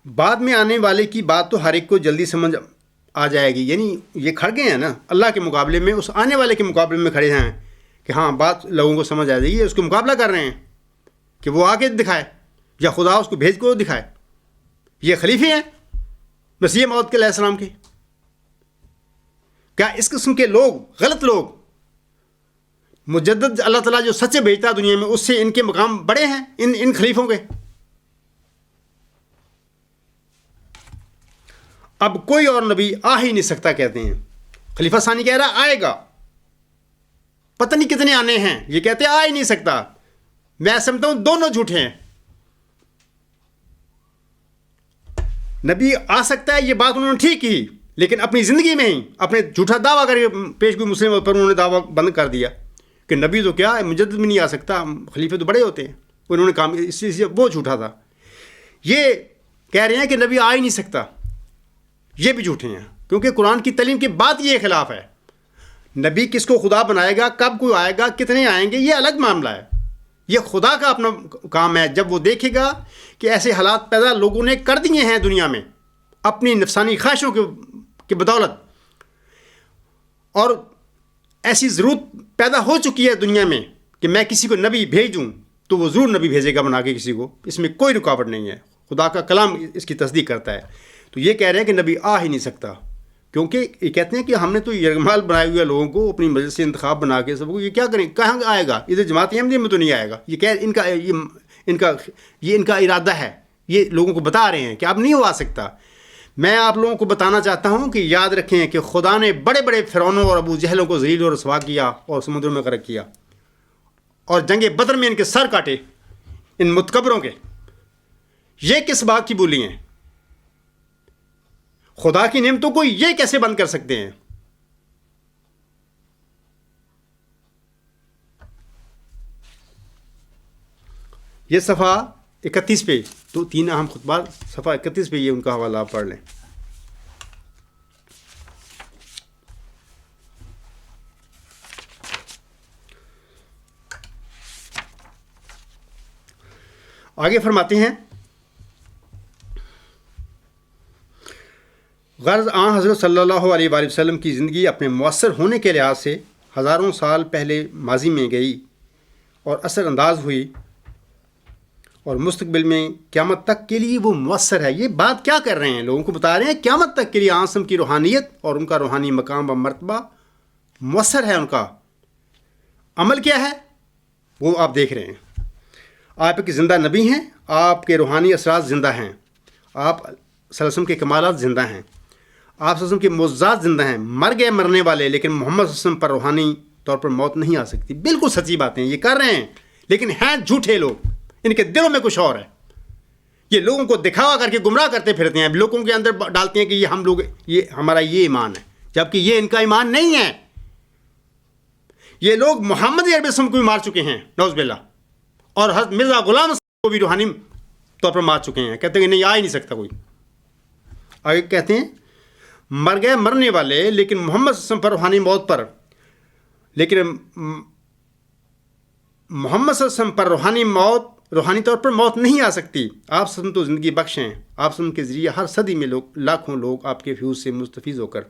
بعد میں آنے والے کی بات تو ہر ایک کو جلدی سمجھ آ جائے گی. یعنی یہ کھڑ گئے ہیں نا اللہ کے مقابلے میں، اس آنے والے کے مقابلے میں کھڑے ہیں کہ ہاں بات لوگوں کو سمجھ آ جائے گی. اس کو مقابلہ کر رہے ہیں کہ وہ آگے دکھائے یا خدا اس کو بھیج کو دکھائے. یہ خلیفے ہیں مسیح موعود کے علیہ السلام کے. کیا اس قسم کے لوگ، غلط لوگ، مجدد اللہ تعالیٰ جو سچے بھیجتا ہے دنیا میں، اس سے ان کے مقام بڑے ہیں ان خلیفوں کے؟ اب کوئی اور نبی آ ہی نہیں سکتا کہتے ہیں. خلیفہ ثانی کہہ رہا آئے گا، پتہ نہیں کتنے آنے ہیں. یہ کہتے آ ہی نہیں سکتا. میں سمجھتا ہوں دونوں جھوٹے ہیں. نبی آ سکتا ہے یہ بات انہوں نے ٹھیک کی، لیکن اپنی زندگی میں ہی اپنے جھوٹا دعویٰ کر کے پیش گوئی مسلم پر انہوں نے دعویٰ بند کر دیا کہ نبی تو کیا مجدد بھی نہیں آ سکتا، خلیفے تو بڑے ہوتے ہیں. انہوں نے کام اس سے وہ جھوٹا تھا. یہ کہہ رہے ہیں کہ نبی آ ہی نہیں سکتا، یہ بھی جھوٹے ہیں، کیونکہ قرآن کی تعلیم کے بعد یہ خلاف ہے. نبی کس کو خدا بنائے گا، کب کوئی آئے گا، کتنے آئیں گے، یہ الگ معاملہ ہے. یہ خدا کا اپنا کام ہے. جب وہ دیکھے گا کہ ایسے حالات پیدا لوگوں نے کر دیے ہیں دنیا میں اپنی نفسانی خواہشوں کی بدولت، اور ایسی ضرورت پیدا ہو چکی ہے دنیا میں کہ میں کسی کو نبی بھیج دوں تو وہ ضرور نبی بھیجے گا بنا کے کسی کو. اس میں کوئی رکاوٹ نہیں ہے. خدا کا کلام اس کی تصدیق کرتا ہے. تو یہ کہہ رہے ہیں کہ نبی آ ہی نہیں سکتا، کیونکہ یہ کہتے ہیں کہ ہم نے تو یرغمال بنائے ہوئے لوگوں کو اپنی مجلس سے انتخاب بنا کے سب کو، یہ کیا کریں، کہاں آئے گا؟ ادھر جماعت احمدیہ میں تو نہیں آئے گا. یہ کہہ ان کا ارادہ ہے. یہ لوگوں کو بتا رہے ہیں کہ اب نہیں ہو آ سکتا. میں آپ لوگوں کو بتانا چاہتا ہوں کہ یاد رکھیں کہ خدا نے بڑے بڑے فرعونوں اور ابو جہلوں کو ذلیل اور رسوا کیا اور سمندروں میں غرق کیا، اور جنگ بدر میں ان کے سر کاٹے، ان متکبروں کے. یہ کس بات کی بولی ہیں؟ خدا کی نعمتوں کو یہ کیسے بند کر سکتے ہیں؟ یہ صفحہ 31 پہ تو 3 اہم خطبات، صفحہ 31 پہ یہ ان کا حوالہ آپ پڑھ لیں. آگے فرماتے ہیں غرض آن حضرت صلی اللہ علیہ وآلہ وسلم کی زندگی اپنے مؤثر ہونے کے لحاظ سے ہزاروں سال پہلے ماضی میں گئی اور اثر انداز ہوئی، اور مستقبل میں قیامت تک کے لیے وہ مؤثر ہے. یہ بات کیا کر رہے ہیں؟ لوگوں کو بتا رہے ہیں قیامت تک کے لیے عاصم کی روحانیت اور ان کا روحانی مقام و مرتبہ مؤثر ہے. ان کا عمل کیا ہے وہ آپ دیکھ رہے ہیں. آپ ایک زندہ نبی ہیں، آپ کے روحانی اثرات زندہ ہیں، آپ صلی اللہ علیہ وسلم کے کمالات زندہ ہیں، آپ صلی اللہ علیہ وسلم کے معجزات زندہ ہیں. مر گئے مرنے والے، لیکن محمد صلی اللہ علیہ وسلم پر روحانی طور پر موت نہیں آ سکتی. بالکل سچی باتیں یہ کر رہے ہیں، لیکن ہیں جھوٹے لوگ. ان کے دلوں میں کچھ اور ہے. یہ لوگوں کو دکھاوا کر کے گمراہ کرتے پھرتے ہیں، لوگوں کے اندر ڈالتے ہیں کہ یہ ہم لوگ، یہ ہمارا یہ ایمان ہے، جبکہ یہ ان کا ایمان نہیں ہے. یہ لوگ محمد عربی وسلم کو بھی مار چکے ہیں نعوذ باللہ، اور حضرت مرزا غلام کو بھی روحانی طور پر مار چکے ہیں. کہتے ہیں کہ نہیں آ ہی نہیں سکتا کوئی. آگے کہتے ہیں مر گئے مرنے والے، لیکن محمد صلی اللہ علیہ وسلم پر روحانی موت پر، لیکن محمد صلی اللہ علیہ وسلم پر روحانی طور پر موت نہیں آ سکتی. آپ سب تو زندگی بخش ہیں. آپ سب کے ذریعے ہر صدی میں لاکھوں لوگ آپ کے فیوز سے مستفیض ہو کر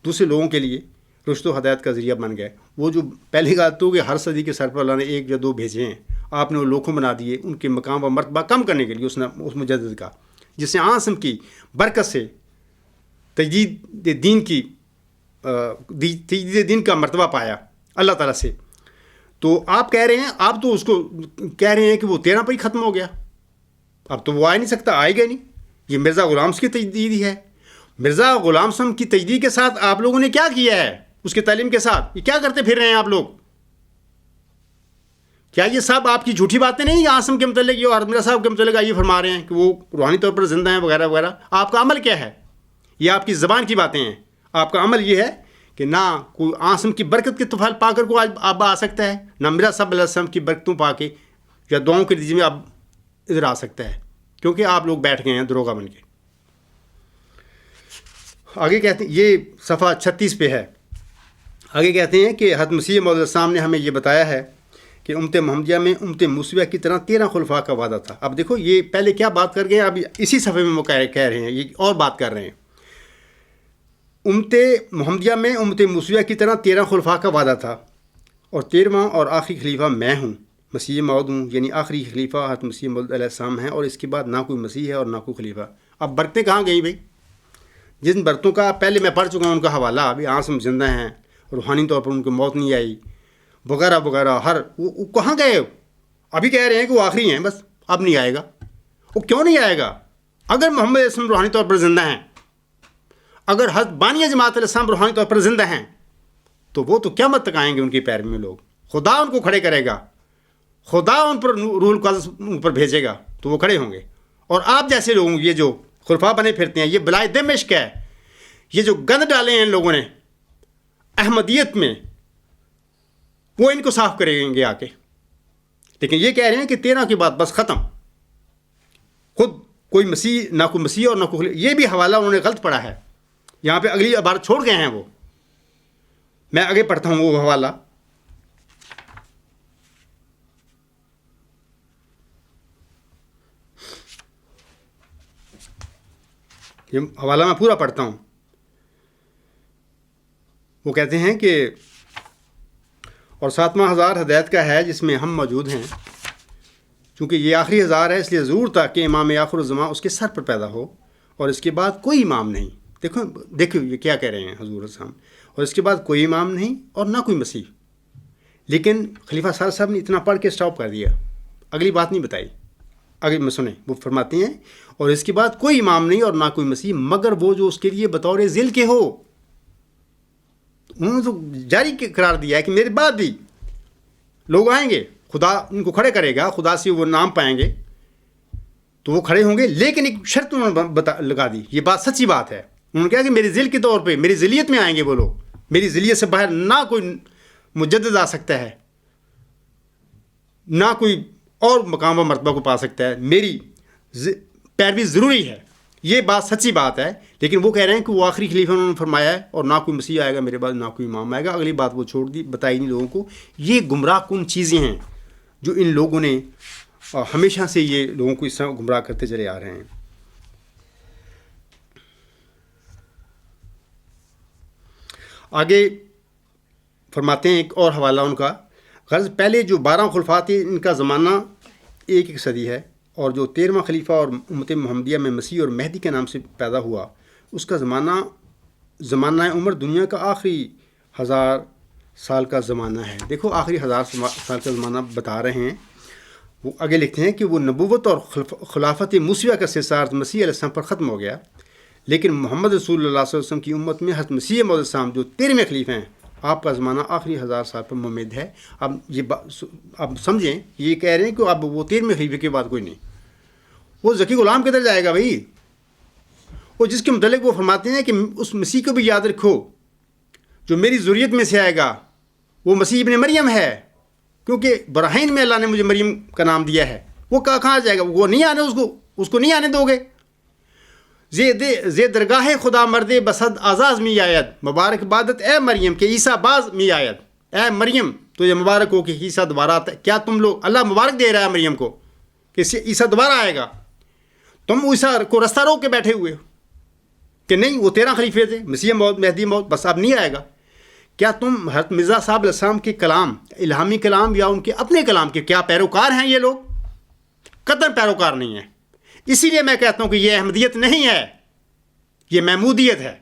دوسرے لوگوں کے لیے رشد و ہدایت کا ذریعہ بن گئے. وہ جو پہلی بات تو کہ ہر صدی کے سر پر اللہ نے 1 یا 2 بھیجے ہیں، آپ نے وہ لوگوں بنا دیے ان کے مقام و مرتبہ کم کرنے کے لیے اس مجدد کا، جس سے عاصم کی برکت سے تجدید دین کا مرتبہ پایا اللہ تعالیٰ سے. تو آپ کہہ رہے ہیں، آپ تو اس کو کہہ رہے ہیں کہ وہ 13 پر ہی ختم ہو گیا، اب تو وہ آ نہیں سکتا، آئے گا نہیں. یہ مرزا غلام کی تجدید ہے. مرزا غلام صمد کی تجدید کے ساتھ آپ لوگوں نے کیا کیا ہے؟ اس کی تعلیم کے ساتھ یہ کیا کرتے پھر رہے ہیں آپ لوگ؟ کیا یہ سب آپ کی جھوٹی باتیں نہیں عاصم کے متعلق یہ اور مرزا صاحب کے متعلق یہ فرما رہے ہیں کہ وہ روحانی طور پر زندہ ہیں وغیرہ وغیرہ؟ آپ کا عمل کیا ہے؟ یہ آپ کی زبان کی باتیں ہیں. آپ کا عمل یہ ہے کہ نہ کوئی عاصم کی برکت کے طفیل پا کر کو آج آپ آ سکتا ہے، نہ مرزا صاحب علیہ السلام کی برکتوں پا کے یا دعاؤں کے نتیجے میں آپ ادھر آ سکتا ہے، کیونکہ آپ لوگ بیٹھ گئے ہیں دروغہ بن کے. آگے کہتے ہیں، یہ صفحہ 36 پہ ہے. آگے کہتے ہیں کہ حضرت مسیح موعود علیہ السلام نے ہمیں یہ بتایا ہے کہ امت محمدیہ میں امت موسویہ کی طرح 13 خلفاء کا وعدہ تھا. اب دیکھو یہ پہلے کیا بات کر گئے ہیں، اب اسی صفحے میں وہ کہہ رہے ہیں، یہ اور بات کر رہے ہیں. امت محمدیہ میں امت موسویہ کی طرح 13 خلفاء کا وعدہ تھا، اور 13واں اور آخری خلیفہ میں ہوں، مسیح موعود ہوں. یعنی آخری خلیفہ حضرت مسیح موعود علیہ السلام ہیں، اور اس کے بعد نہ کوئی مسیح ہے اور نہ کوئی خلیفہ. اب برکتیں کہاں گئیں بھائی؟ جن برتوں کا پہلے میں پڑھ چکا ہوں ان کا حوالہ، ابھی عاصم زندہ ہیں، روحانی طور پر ان کو موت نہیں آئی وغیرہ وغیرہ، وہ کہاں گئے؟ ابھی کہہ رہے ہیں کہ وہ آخری ہیں، بس اب نہیں آئے گا. وہ کیوں نہیں آئے گا؟ اگر محمد علیہ السلام روحانی طور پر زندہ ہیں، اگر حضرت بانی جماعت علیہ السلام روحانی طور پر زندہ ہیں، تو وہ تو قیامت تک آئیں گے ان کی پیروی میں لوگ. خدا ان کو کھڑے کرے گا، خدا ان پر روح القدس ان پر بھیجے گا تو وہ کھڑے ہوں گے. اور آپ جیسے لوگوں یہ جو خلفاء بنے پھرتے ہیں، یہ بلائے دمشق ہے، یہ جو گند ڈالے ہیں ان لوگوں نے احمدیت میں، وہ ان کو صاف کریں گے آ کے. لیکن یہ کہہ رہے ہیں کہ 13 کے بعد بس ختم، خود کوئی مسیح، نہ کوئی مسیح اور نہ کوئی خلیفہ. یہ بھی حوالہ انہوں نے غلط پڑھا ہے، یہاں پہ اگلی عبارت چھوڑ گئے ہیں. وہ میں آگے پڑھتا ہوں وہ حوالہ. یہ حوالہ میں پورا پڑھتا ہوں. وہ کہتے ہیں کہ اور 7واں ہزار ہدایت کا ہے جس میں ہم موجود ہیں. چونکہ یہ آخری ہزار ہے، اس لیے ضرور تھا کہ امام آخر الزماں اس کے سر پر پیدا ہو، اور اس کے بعد کوئی امام نہیں. دیکھو یہ کیا کہہ رہے ہیں حضور السلام. اور اس کے بعد کوئی امام نہیں اور نہ کوئی مسیح. لیکن خلیفہ صاحب نے اتنا پڑھ کے سٹاپ کر دیا، اگلی بات نہیں بتائی. اگر میں سنیں، وہ فرماتے ہیں اور اس کے بعد کوئی امام نہیں اور نہ کوئی مسیح مگر وہ جو اس کے لیے بطور ذل کے ہو. انہوں نے تو جاری قرار دیا ہے کہ میرے بعد بھی لوگ آئیں گے، خدا ان کو کھڑے کرے گا، خدا سے وہ نام پائیں گے تو وہ کھڑے ہوں گے. لیکن ایک شرط انہوں نے لگا دی. یہ بات سچی بات ہے. انہوں نے کہا کہ میری ذل کے طور پہ، میری ذلیت میں آئیں گے وہ لوگ. میری ذلیت سے باہر نہ کوئی مجدد آ سکتا ہے، نہ کوئی اور مقام و مرتبہ کو پا سکتا ہے. میری پیروی ضروری ہے. یہ بات سچی بات ہے. لیکن وہ کہہ رہے ہیں کہ وہ آخری خلیفہ انہوں نے فرمایا ہے، اور نہ کوئی مسیح آئے گا میرے بعد، نہ کوئی امام آئے گا. اگلی بات وہ چھوڑ دی، بتائی نہیں لوگوں کو. یہ گمراہ کن چیزیں ہیں جو ان لوگوں نے ہمیشہ سے یہ لوگوں کو اس طرح گمراہ کرتے چلے آ رہے ہیں. آگے فرماتے ہیں ایک اور حوالہ ان کا. غرض پہلے جو 12 خلفاء تھے ان کا زمانہ ایک صدی ہے، اور جو 13واں خلیفہ اور امت محمدیہ میں مسیح اور مہدی کے نام سے پیدا ہوا، اس کا زمانہ عمر دنیا کا آخری 1000 سال کا زمانہ ہے. دیکھو آخری 1000 سال کا زمانہ بتا رہے ہیں. وہ آگے لکھتے ہیں کہ وہ نبوت اور خلافت موسویہ کا سلسلہ مسیح علیہ السلام پر ختم ہو گیا، لیکن محمد رسول اللہ صلی اللہ علیہ وسلم کی امت میں حضرت مسیح موعود علیہ السلام جو 13ویں خلیفہ ہیں، آپ کا زمانہ آخری 1000 سال پر ممد ہے. اب سمجھیں، یہ کہہ رہے ہیں کہ اب وہ 13ویں خلیفے کے بعد کوئی نہیں. وہ ذکی غلام کدھر جائے گا بھائی؟ وہ جس کے متعلق وہ فرماتے ہیں کہ اس مسیح کو بھی یاد رکھو جو میری ذریت میں سے آئے گا، وہ مسیح ابن مریم ہے، کیونکہ براہین میں اللہ نے مجھے مریم کا نام دیا ہے. وہ کہاں جائے گا؟ وہ نہیں آنے، اس کو نہیں آنے دو گے. زی درگاہ خدا مرد بسد آزاز می آید، مبارک بادت اے مریم کہ عیسیٰ باز می آید. اے مریم تو یہ مبارک ہو کہ عیسیٰ دوبارہ آتا ہے. کیا تم لوگ، اللہ مبارک دے رہا ہے مریم کو کہ عیسیٰ دوبارہ آئے گا، تم عیسیٰ کو رستہ روک کے بیٹھے ہوئے ہو کہ نہیں وہ 13 خلیفے تھے، مسیح موعود، مہدی موعود، بس اب نہیں آئے گا. کیا تم حضرت مرزا صاحب علیہ السلام کے کلام، الہامی کلام یا ان کے اپنے کلام کے کیا پیروکار ہیں؟ یہ لوگ قطعاً پیروکار نہیں ہیں. اسی لیے میں کہتا ہوں کہ یہ احمدیت نہیں ہے، یہ محمودیت ہے.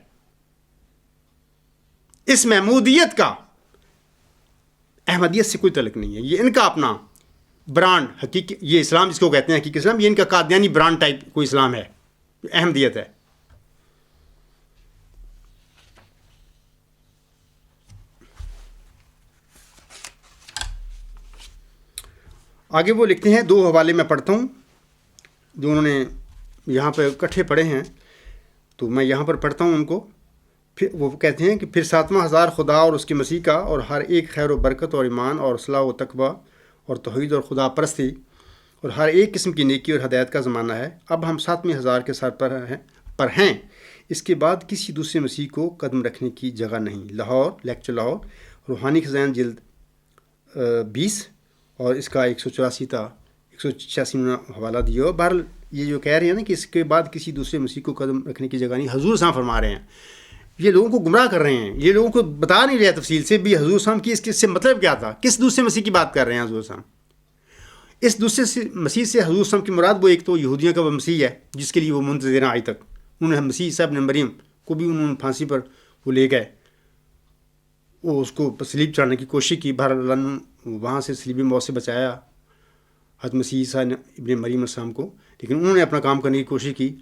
اس محمودیت کا احمدیت سے کوئی تعلق نہیں ہے. یہ ان کا اپنا برانڈ، حقیقی یہ اسلام جس کو کہتے ہیں حقیقی اسلام، یہ ان کا قادیانی برانڈ ٹائپ کوئی اسلام ہے، احمدیت ہے. آگے وہ لکھتے ہیں، 2 حوالے میں پڑھتا ہوں جو انہوں نے یہاں پہ اکٹھے پڑھے ہیں، تو میں یہاں پر پڑھتا ہوں ان کو. پھر وہ کہتے ہیں کہ پھر 7واں ہزار خدا اور اس کے مسیح کا اور ہر ایک خیر و برکت اور ایمان اور صلاح و تقوی اور توحید اور خدا پرستی اور ہر ایک قسم کی نیکی اور ہدایت کا زمانہ ہے. اب ہم 7ویں ہزار کے سر پر ہیں. اس کے بعد کسی دوسرے مسیح کو قدم رکھنے کی جگہ نہیں. لاہور، لیکچر لاہور، روحانی خزائن جلد 20 اور اس کا 184 تا 186 حوالہ دیا. بہرحال یہ جو کہہ رہے ہیں نا کہ اس کے بعد کسی دوسرے مسیح کو قدم رکھنے کی جگہ نہیں، حضور صاحب فرما رہے ہیں. یہ لوگوں کو گمراہ کر رہے ہیں، یہ لوگوں کو بتا نہیں رہے تفصیل سے بھی حضور صاحب کی اس سے مطلب کیا تھا. کس دوسرے مسیح کی بات کر رہے ہیں حضور صاحب؟ اس دوسرے مسیح سے حضور صاحب کی مراد وہ ایک تو یہودیوں کا وہ مسیح ہے جس کے لیے وہ منتظر ہیں آج تک. انہوں نے مسیح عیسیٰ ابن مریم کو بھی انہوں نے پھانسی پر وہ لے گئے، وہ اس کو صلیب چڑھانے کی کوشش کی. بہرحال اللہ نے وہاں سے صلیبی موت سے بچایا حضرت مسیح عیسیٰ ابن مریم السلام کو، لیکن انہوں نے اپنا کام کرنے کی کوشش کی.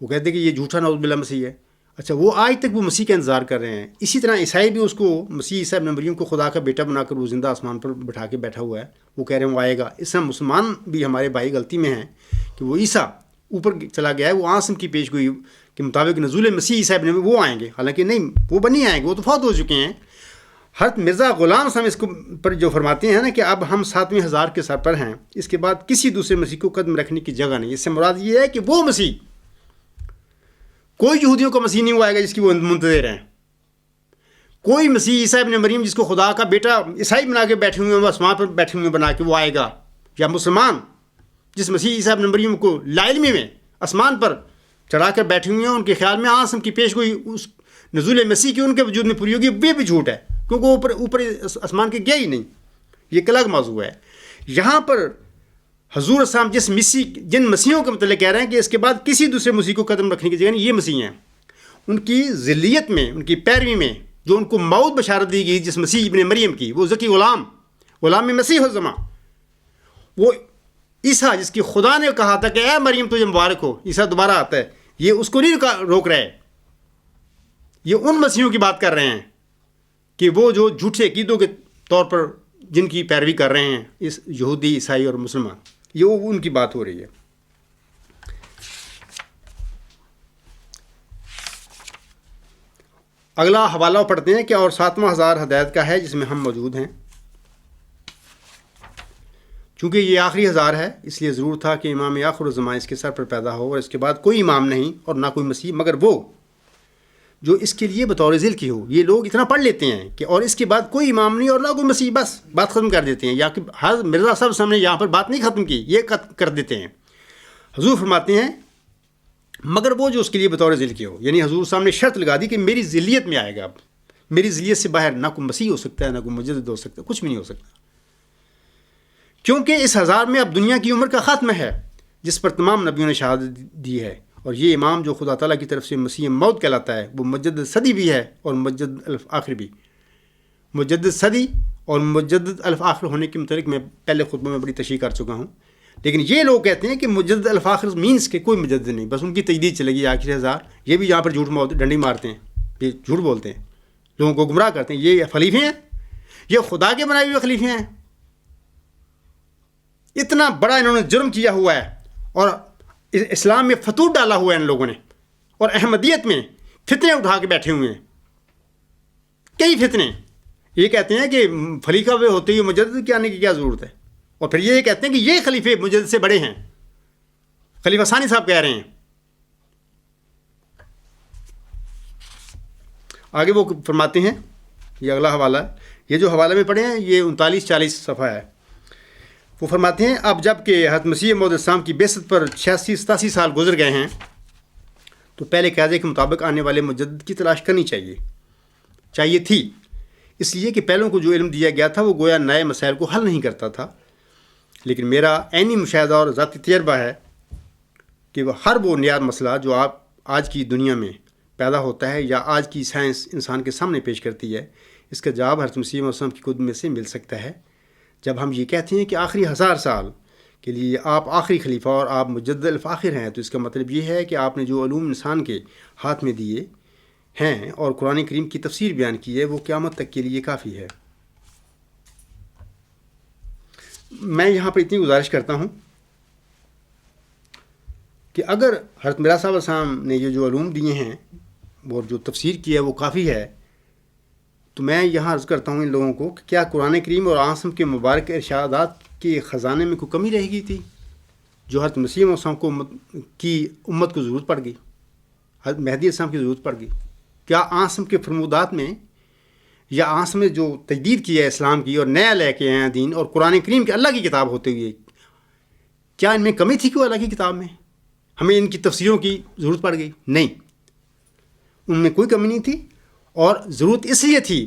وہ کہتے ہیں کہ یہ جھوٹا نعوذ باللہ مسیح ہے. اچھا، وہ آج تک وہ مسیح کا انتظار کر رہے ہیں. اسی طرح عیسائی بھی اس کو مسیح عیسیٰ ابن مریم کو خدا کا بیٹا بنا کر وہ زندہ آسمان پر بٹھا کے بیٹھا ہوا ہے. وہ کہہ رہے ہیں وہ آئے گا. اس طرح مسلمان بھی ہمارے بھائی غلطی میں ہیں کہ وہ عیسیٰ اوپر چلا گیا ہے، وہ آسم کی پیش گوئی کے مطابق نزول مسیح عیسیٰ ابن مریم وہ آئیں گے. حالانکہ نہیں، وہ نہیں آئیں گے، وہ تو فوت ہو چکے ہیں. حضرت مرزا غلام صاحب اس کو پر جو فرماتے ہیں نا کہ اب ہم 7ویں ہزار کے سر پر ہیں، اس کے بعد کسی دوسرے مسیح کو قدم رکھنے کی جگہ نہیں. اس سے مراد یہ ہے کہ وہ مسیح، کوئی یہودیوں کا مسیح نہیں وہ آئے گا جس کی وہ منتظر ہیں. کوئی مسیح عیسیٰ ابن مریم جس کو خدا کا بیٹا عیسائی بنا کے بیٹھے ہوئے ہیں، وہ آسمان پر بیٹھے ہوئے بنا کے وہ آئے گا. یا مسلمان جس مسیح عیسیٰ ابن مریم کو لا علمی میں آسمان پر چڑھا کر بیٹھے ہوئے ہیں، ان کے خیال میں آسم کی پیش گوئی اس نزول مسیح کی ان کے وجود میں پوری ہوگی، وہ بھی جھوٹ ہے کیونکہ وہ اوپر آسمان کے گیا ہی نہیں. یہ ایک الگ موضوع ہے. یہاں پر حضور اسلام جن مسیحوں کے متعلق کہہ رہے ہیں کہ اس کے بعد کسی دوسرے مسیح کو قدم رکھنے کی جگہ نہیں، یہ مسیح ہیں. ان کی ذلیت میں، ان کی پیروی میں جو ان کو موت بشارت دی گئی جس مسیح ابن مریم کی، وہ ذکی غلام میں مسیح الزما، وہ عیسیٰ جس کی خدا نے کہا تھا کہ اے مریم تجھے مبارک ہو، عیسیٰ دوبارہ آتا ہے. یہ اس کو نہیں روک رہے. یہ ان مسیحوں کی بات کر رہے ہیں کہ وہ جو جھوٹے عقیدوں کے طور پر جن کی پیروی کر رہے ہیں اس یہودی، عیسائی اور مسلمان، یہ ان کی بات ہو رہی ہے. اگلا حوالہ پڑھتے ہیں کہ اور 7واں ہزار ہدایت کا ہے جس میں ہم موجود ہیں. چونکہ یہ آخری ہزار ہے اس لیے ضرور تھا کہ امام آخر الزمان اس کے سر پر پیدا ہو، اور اس کے بعد کوئی امام نہیں اور نہ کوئی مسیح مگر وہ جو اس کے لیے بطور ذل کی ہو. یہ لوگ اتنا پڑھ لیتے ہیں کہ اور اس کے بعد کوئی امام نہیں اور نہ کوئی مسیح، بس بات ختم کر دیتے ہیں. یا کہ حضرت مرزا صاحب نے یہاں پر بات نہیں ختم کی، یہ کر دیتے ہیں. حضور فرماتے ہیں مگر وہ جو اس کے لیے بطور ذل کی ہو. یعنی حضور صاحب نے شرط لگا دی کہ میری ذلیت میں آئے گا. اب میری ذلیت سے باہر نہ کوئی مسیح ہو سکتا ہے، نہ کوئی مجدد ہو سکتا ہے، کچھ بھی نہیں ہو سکتا. کیونکہ اس ہزار میں اب دنیا کی عمر کا ختم ہے جس پر تمام نبیوں نے شہادت دی ہے. اور یہ امام جو خدا تعالیٰ کی طرف سے مسیح موعود کہلاتا ہے وہ مجدد صدی بھی ہے اور مجدد الف آخر بھی. مجدد صدی اور مجدد الف آخر ہونے کے متعلق میں پہلے خطبہ میں بڑی تشریح کر چکا ہوں. لیکن یہ لوگ کہتے ہیں کہ مجدد الف آخر مینس کہ کوئی مجدد نہیں، بس ان کی تجدید چلے گی آخری ہزار. یہ بھی یہاں پر جھوٹ ڈنڈی مارتے ہیں، یہ جھوٹ بولتے ہیں، لوگوں کو گمراہ کرتے ہیں. یہ خلیفے ہیں، یہ خدا کے بنائے ہوئے خلیفے ہیں. اتنا بڑا انہوں نے جرم کیا ہوا ہے اور اسلام میں فتوح ڈالا ہوا ہے ان لوگوں نے، اور احمدیت میں فتنے اٹھا کے بیٹھے ہوئے ہیں، کئی فتنے. یہ کہتے ہیں کہ خلیفہ ہوتے ہی مجدد کے آنے کی کیا ضرورت ہے، اور پھر یہ کہتے ہیں کہ یہ خلیفے مجدد سے بڑے ہیں. خلیفہ ثانی صاحب کہہ رہے ہیں. آگے وہ فرماتے ہیں، یہ اگلا حوالہ ہے، یہ جو حوالے میں پڑھے ہیں یہ 39-40 صفحہ ہے. وہ فرماتے ہیں اب جب کہ حضرت مسیح موعود السلام کی بعثت پر 86-87 سال گزر گئے ہیں تو پہلے قاعدے کے مطابق آنے والے مجدد کی تلاش کرنی چاہیے تھی. اس لیے کہ پہلوں کو جو علم دیا گیا تھا وہ گویا نئے مسائل کو حل نہیں کرتا تھا. لیکن میرا عینی مشاہدہ اور ذاتی تجربہ ہے کہ وہ نیا مسئلہ جو آج کی دنیا میں پیدا ہوتا ہے یا آج کی سائنس انسان کے سامنے پیش کرتی ہے، اس کا جواب حضرت مسیح موعود السلام کی خود میں سے مل سکتا ہے. جب ہم یہ کہتے ہیں کہ آخری 1000 سال کے لیے آپ آخری خلیفہ اور آپ مجدد الفاخر ہیں، تو اس کا مطلب یہ ہے کہ آپ نے جو علوم انسان کے ہاتھ میں دیے ہیں اور قرآن کریم کی تفسیر بیان کی ہے وہ قیامت تک کے لیے کافی ہے. میں یہاں پر اتنی گزارش کرتا ہوں کہ اگر حضرت مرزا صاحب علیہ السلام نے یہ جو علوم دیے ہیں اور جو تفسیر کی ہے وہ کافی ہے، تو میں یہاں عرض کرتا ہوں ان لوگوں کو کہ کیا قرآن کریم اور آسم کے مبارک ارشادات کے خزانے میں کوئی کمی رہ گئی تھی جو حضرت مسیح علیہ السلام کو کی امت کو ضرورت پڑ گئی، حضرت مہدی علیہ السلام کی ضرورت پڑ گئی؟ کیا آسم کے فرمودات میں یا آسم نے جو تجدید کی ہے اسلام کی اور نیا لے کے آئے ہیں دین، اور قرآن کریم کے اللہ کی کتاب ہوتے ہوئے کیا ان میں کمی تھی کہ وہ اللہ کی کتاب میں ہمیں ان کی تفسیروں کی ضرورت پڑ گئی؟ نہیں، ان میں کوئی کمی نہیں تھی، اور ضرورت اس لیے تھی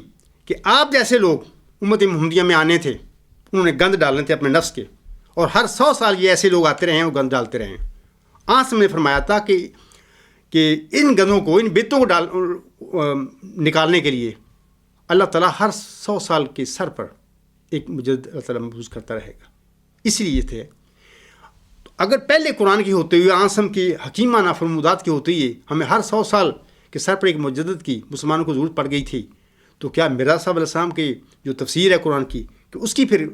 کہ آپ جیسے لوگ امت محمدیہ میں آنے تھے، انہوں نے گند ڈالنے تھے اپنے نفس کے، اور ہر 100 سال یہ ایسے لوگ آتے رہے ہیں، وہ گند ڈالتے رہے ہیں۔ آسم نے فرمایا تھا کہ ان گندوں کو، ان بدعتوں کو نکالنے کے لیے اللہ تعالیٰ ہر 100 سال کے سر پر ایک مجدد اللہ تعالیٰ مبعوث کرتا رہے گا۔ اس لیے یہ تھے، اگر پہلے قرآن کی ہوتے ہوئے، آسم کی حکیمانہ فرمودات کی ہوتے ہوئے ہمیں ہر 100 سال کے سر پر ایک مجدد کی مسلمانوں کو ضرورت پڑ گئی تھی، تو کیا مرزا صاحب علیہ السلام کی جو تفسیر ہے قرآن کی، کہ اس کی پھر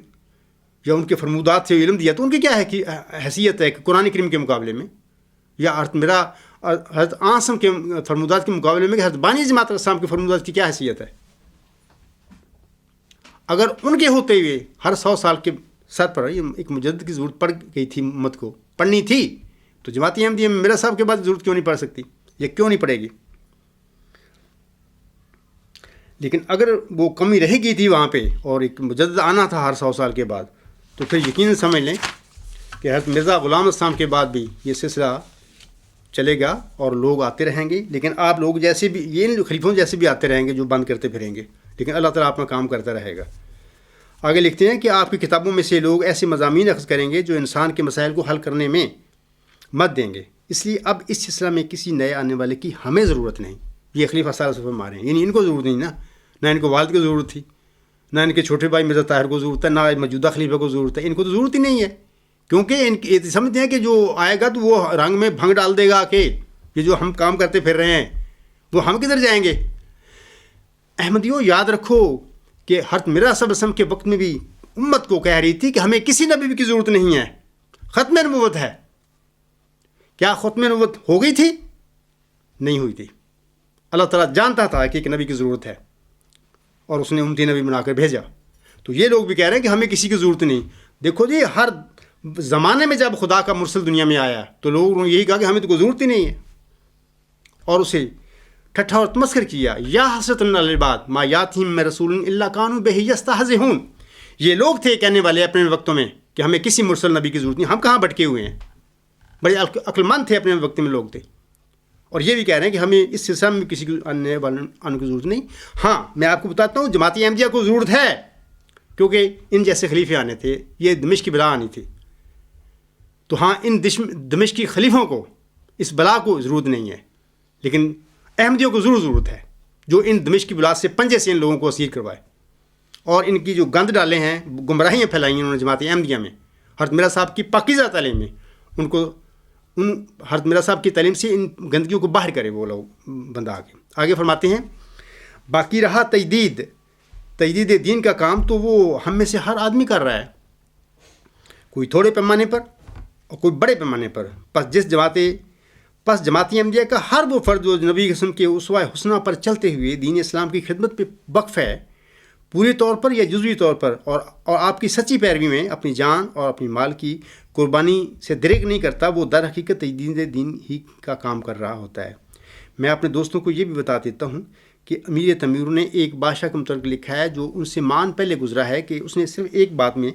یا ان کے فرمودات سے علم دیا تو ان کی کیا ہے کہ حیثیت ہے کہ قرآن کریم کے مقابلے میں، یا حضرت آسم کے فرمودات کے مقابلے میں کہ حضرت بانی جماعت علیہ السلام کے فرمودات کی کیا حیثیت ہے؟ اگر ان کے ہوتے ہوئے ہر 100 سال کے سر پر ایک مجدد کی ضرورت پڑ گئی تھی، امت کو پڑھنی تھی، تو جماعت احمدیہ میں مرزا صاحب کے بعد ضرورت کیوں نہیں پڑ سکتی، یا کیوں نہیں پڑے گی؟ لیکن اگر وہ کمی رہ گئی تھی وہاں پہ اور ایک مجدد آنا تھا ہر 100 سال کے بعد، تو پھر یقیناً سمجھ لیں کہ حضرت مرزا غلام السلام کے بعد بھی یہ سلسلہ چلے گا اور لوگ آتے رہیں گے، لیکن آپ لوگ جیسے بھی، یہ خلیفوں جیسے بھی آتے رہیں گے جو بند کرتے پھریں گے، لیکن اللہ تعالیٰ اپنا کام کرتا رہے گا۔ آگے لکھتے ہیں کہ آپ کی کتابوں میں سے لوگ ایسے مضامین اخذ کریں گے جو انسان کے مسائل کو حل کرنے میں مت دیں گے، اس لیے اب اس سلسلہ میں کسی نئے آنے والے کی ہمیں ضرورت نہیں۔ یہ خلیفہ صلی اللہ علیہ وسلم مارے ہیں، یعنی ان کو ضرورت نہیں نا، نہ ان کو والد کو ضرورت تھی، نہ ان کے چھوٹے بھائی مرزا طاہر کو ضرورت ہے، نہ موجودہ خلیفہ کو ضرورت ہے، ان کو تو ضرورت ہی نہیں ہے، کیونکہ ان یہ سمجھتے ہیں کہ جو آئے گا تو وہ رنگ میں بھنگ ڈال دے گا کہ یہ جو ہم کام کرتے پھر رہے ہیں وہ ہم کدھر جائیں گے۔ احمدیوں یاد رکھو کہ حضرت مرزا صلی اللہ علیہ وسلم کے وقت میں بھی امت کو کہہ رہی تھی کہ ہمیں کسی نبی کی ضرورت نہیں ہے، ختم نبوت ہے۔ کیا ختم نبوت ہو گئی تھی؟ نہیں ہوئی تھی۔ اللہ تعالیٰ جانتا تھا کہ ایک نبی کی ضرورت ہے اور اس نے امتی نبی بنا کر بھیجا۔ تو یہ لوگ بھی کہہ رہے ہیں کہ ہمیں کسی کی ضرورت نہیں۔ دیکھو جی، ہر زمانے میں جب خدا کا مرسل دنیا میں آیا تو لوگوں نے یہی کہا کہ ہمیں تو کوئی ضرورت ہی نہیں ہے، اور اسے ٹھٹھا اور تمسخر کیا۔ یا حسرۃ علی العباد ما یاتہم من رسول الا کانوا بہ یستہزئون، یہ لوگ تھے کہنے والے اپنے وقتوں میں کہ ہمیں کسی مرسل نبی کی ضرورت نہیں، ہم کہاں بھٹکے ہوئے ہیں۔ بڑے عقل مند تھے اپنے وقت میں لوگ تھے، اور یہ بھی کہہ رہے ہیں کہ ہمیں اس سلسلے میں کسی کو آنے والوں کی ضرورت نہیں۔ ہاں، میں آپ کو بتاتا ہوں جماعت احمدیہ کو ضرورت ہے، کیونکہ ان جیسے خلیفے آنے تھے، یہ دمشق کی بلا آنی تھی۔ تو ہاں، ان دمشقی خلیفوں کو اس بلا کو ضرورت نہیں ہے، لیکن احمدیوں کو ضرورت ہے، جو ان دمشقی بلا سے پنجے سے ان لوگوں کو اسیر کروائے، اور ان کی جو گند ڈالے ہیں، گمراہیاں پھیلائی ہیں انہوں نے جماعت احمدیہ میں، حضرت مرزا صاحب کی پاکیزہ تعلیم میں، حضرت مرزا صاحب کی تعلیم سے ان گندگیوں کو باہر کرے وہ لوگ بندہ آگے فرماتے ہیں۔ باقی رہا تجدید دین کا کام، تو وہ ہم میں سے ہر آدمی کر رہا ہے، کوئی تھوڑے پیمانے پر اور کوئی بڑے پیمانے پر۔ پس جماعت احمدیہ کا ہر وہ فرد جو نبی قسم کے اسوہ حسنہ پر چلتے ہوئے دین اسلام کی خدمت پہ وقف ہے، پورے طور پر یا جزوی طور پر، اور آپ کی سچی پیروی میں اپنی جان اور اپنی مال کی قربانی سے دریغ نہیں کرتا، وہ در حقیقت تجدید دین ہی کا کام کر رہا ہوتا ہے۔ میں اپنے دوستوں کو یہ بھی بتا دیتا ہوں کہ امیر تیمور نے ایک بادشاہ کے متعلق لکھا ہے جو ان سے مان پہلے گزرا ہے، کہ اس نے صرف ایک بات میں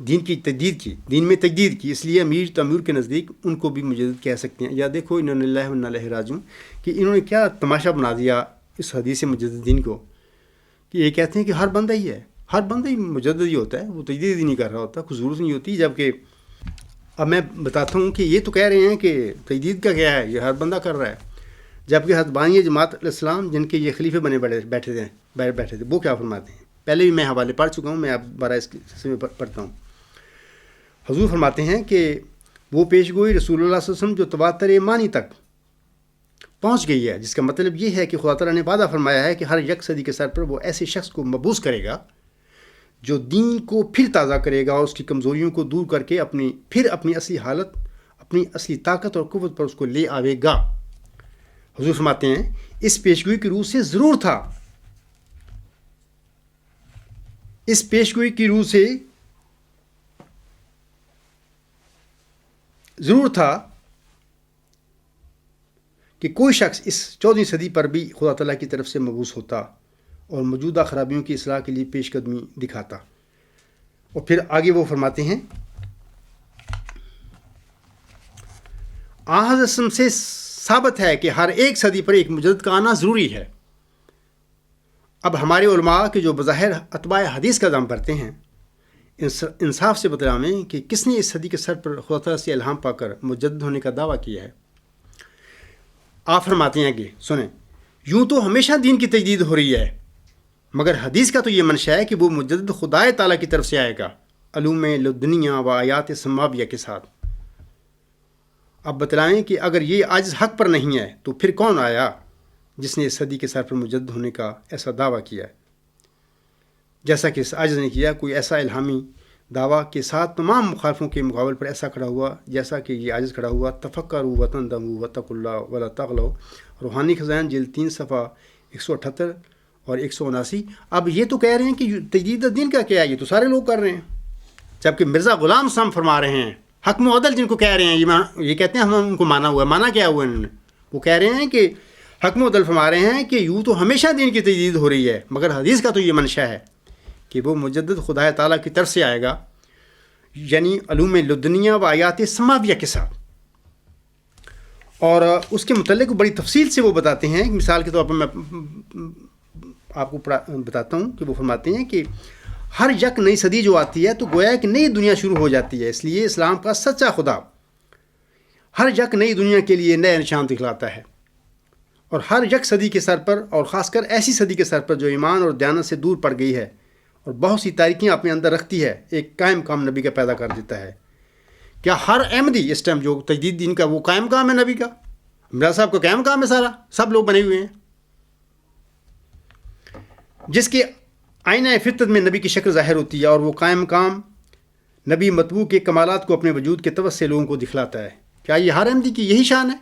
دین میں تجدید کی، اس لیے امیر تیمور کے نزدیک ان کو بھی مجدد کہہ سکتے ہیں۔ یا دیکھو انا للہ و انا الیہ راجعون، کہ انہوں نے کیا تماشا بنا دیا اس حدیث مجدد دین کو، کہ یہ کہتے ہیں کہ ہر بندہ ہی مجدد ہی ہوتا ہے، وہ تجدید ہی نہیں کر رہا ہوتا، کوئی ضرورت نہیں ہوتی۔ جبکہ اب میں بتاتا ہوں کہ یہ تو کہہ رہے ہیں کہ تجدید کا کیا ہے، یہ ہر بندہ کر رہا ہے، جبکہ حضرت بانی جماعت علیہ السلام جن کے یہ خلیفے بنے بیٹھے تھے وہ کیا فرماتے ہیں، پہلے بھی میں حوالے پڑھ چکا ہوں، میں اب بارہ اس سلسلے میں پڑھتا ہوں۔ حضور فرماتے ہیں کہ وہ پیشگوئی رسول اللہ صلی اللہ علیہ وسلم جو تواتر ایمانی تک پہنچ گئی ہے، جس کا مطلب یہ ہے کہ خدا تعالیٰ نے وعدہ فرمایا ہے کہ ہر یک صدی کے سر پر وہ ایسے شخص کو مبعوث کرے گا جو دین کو پھر تازہ کرے گا اور اس کی کمزوریوں کو دور کر کے پھر اپنی اصلی حالت، اپنی اصلی طاقت اور قوت پر اس کو لے آوے گا۔ حضور فرماتے ہیں اس پیشگوئی کی روح سے ضرور تھا، اس پیشگوئی کی روح سے ضرور تھا کہ کوئی شخص اس 14ویں صدی پر بھی خدا تعالیٰ کی طرف سے مبعوث ہوتا اور موجودہ خرابیوں کی اصلاح کے لیے پیش قدمی دکھاتا۔ اور پھر آگے وہ فرماتے ہیں حضرت سے ثابت ہے کہ ہر ایک صدی پر ایک مجدد کا آنا ضروری ہے۔ اب ہمارے علماء کے جو بظاہر اتباع حدیث کا دم بھرتے ہیں، انصاف سے بتلائیں کہ کس نے اس صدی کے سر پر خدا تعالیٰ سے الہام پا کر مجدد ہونے کا دعویٰ کیا ہے۔ آپ فرماتے ہیں کہ سنیں، یوں تو ہمیشہ دین کی تجدید ہو رہی ہے، مگر حدیث کا تو یہ منشا ہے کہ وہ مجدد خدائے تعالیٰ کی طرف سے آئے گا، علوم لدنیا و آیات سماویہ کے ساتھ۔ اب بتلائیں کہ اگر یہ عاجز حق پر نہیں ہے تو پھر کون آیا جس نے اس صدی کے سر پر مجدد ہونے کا ایسا دعویٰ کیا ہے؟ جیسا کہ اس عاجز نے کیا، کوئی ایسا الہامی دعویٰ کے ساتھ تمام مخالفوں کے مقابل پر ایسا کھڑا ہوا جیسا کہ یہ عاجز کھڑا ہوا۔ تفکروا وتندموا واتقوا اللہ ولا تغلوا، روحانی خزائن جلد 3 صفحہ 178 اور 179۔ اب یہ تو کہہ رہے ہیں کہ تجدید دین کا کیا ہے، یہ تو سارے لوگ کر رہے ہیں، جبکہ مرزا غلام سم فرما رہے ہیں حکم و عدل جن کو کہہ رہے ہیں، یہ کہتے ہیں ہم ان کو مانا ہوا ہے۔ مانا کیا ہوا انہوں نے؟ وہ کہہ رہے ہیں کہ حکم و عدل فرما رہے ہیں کہ یوں تو ہمیشہ دین کی تجدید ہو رہی ہے، مگر حدیث کا تو یہ منشا ہے کہ وہ مجدد خدا تعالیٰ کی طرف سے آئے گا، یعنی علوم لدنیا و آیات سماویہ کے ساتھ۔ اور اس کے متعلق بڑی تفصیل سے وہ بتاتے ہیں۔ مثال کے طور پر میں آپ کو بتاتا ہوں کہ وہ فرماتے ہیں کہ ہر یک نئی صدی جو آتی ہے تو گویا کہ نئی دنیا شروع ہو جاتی ہے، اس لیے اسلام کا سچا خدا ہر یک نئی دنیا کے لیے نئے نشان دکھلاتا ہے، اور ہر یک صدی کے سر پر، اور خاص کر ایسی صدی کے سر پر جو ایمان اور دیانت سے دور پڑ گئی ہے اور بہت سی تاریکیاں اپنے اندر رکھتی ہے، ایک قائم کام نبی کا پیدا کر دیتا ہے۔ کیا ہر احمدی اس ٹائم جو تجدید دین کا وہ قائم کام ہے نبی کا؟ مرزا صاحب کا قائم کام ہے، سارا سب لوگ بنے ہوئے ہیں، جس کے آئینہ فطرت میں نبی کی شکل ظاہر ہوتی ہے، اور وہ قائم کام نبی مطبوع کے کمالات کو اپنے وجود کے توسط سے لوگوں کو دکھلاتا ہے۔ کیا یہ ہر احمدی کی یہی شان ہے؟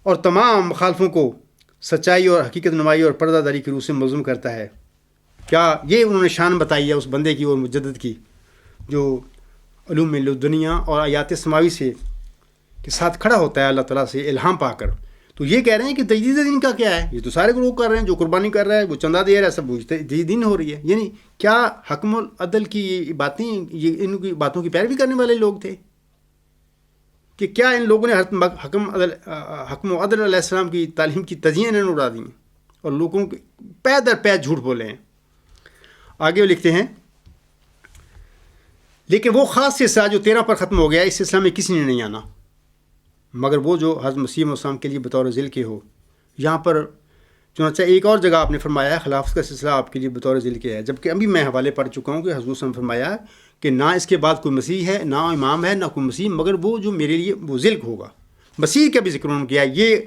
اور تمام مخالفوں کو سچائی اور حقیقت نمائی اور پردہ داری کی روح سے ملزم کرتا ہے۔ کیا یہ انہوں نے شان بتائی ہے اس بندے کی اور مجدد کی جو علوم دنیا اور آیات سماوی سے کے ساتھ کھڑا ہوتا ہے اللہ تعالیٰ سے الہام پا کر؟ تو یہ کہہ رہے ہیں کہ تجدید دین کا کیا ہے؟ یہ تو سارے لوگ کر رہے ہیں، جو قربانی کر رہا ہے، وہ چندہ دے رہا ہے، سب تجدید دین ہو رہی ہے۔ یعنی کیا حکم العدل کی یہ باتیں، یہ ان کی باتوں کی پیروی کرنے والے لوگ تھے کہ کیا ان لوگوں نے حکم و عدل علیہ السلام کی تعلیم کی تزئین انہوں نے اڑا دی اور لوگوں کے پے در پے جھوٹ بولے ہیں؟ آگے وہ لکھتے ہیں، لیکن وہ خاص سلسلہ جو 13 پر ختم ہو گیا، اس سلسلہ میں کسی نے نہیں آنا مگر وہ جو حضرت مسیح علیہ السلام کے لیے بطور ذل کے ہو۔ یہاں پر چنانچہ ایک اور جگہ آپ نے فرمایا ہے خلافت کا سلسلہ آپ کے لیے بطور ذل کے ہے، جبکہ ابھی میں حوالے پڑھ چکا ہوں کہ حضور صلی اللہ علیہ وسلم نے فرمایا کہ نہ اس کے بعد کوئی مسیح ہے، نہ امام ہے، نہ کوئی مسیح، مگر وہ جو میرے لیے وہ ذل ہوگا۔ مسیح کا بھی ذکر انہوں نے کیا۔ یہ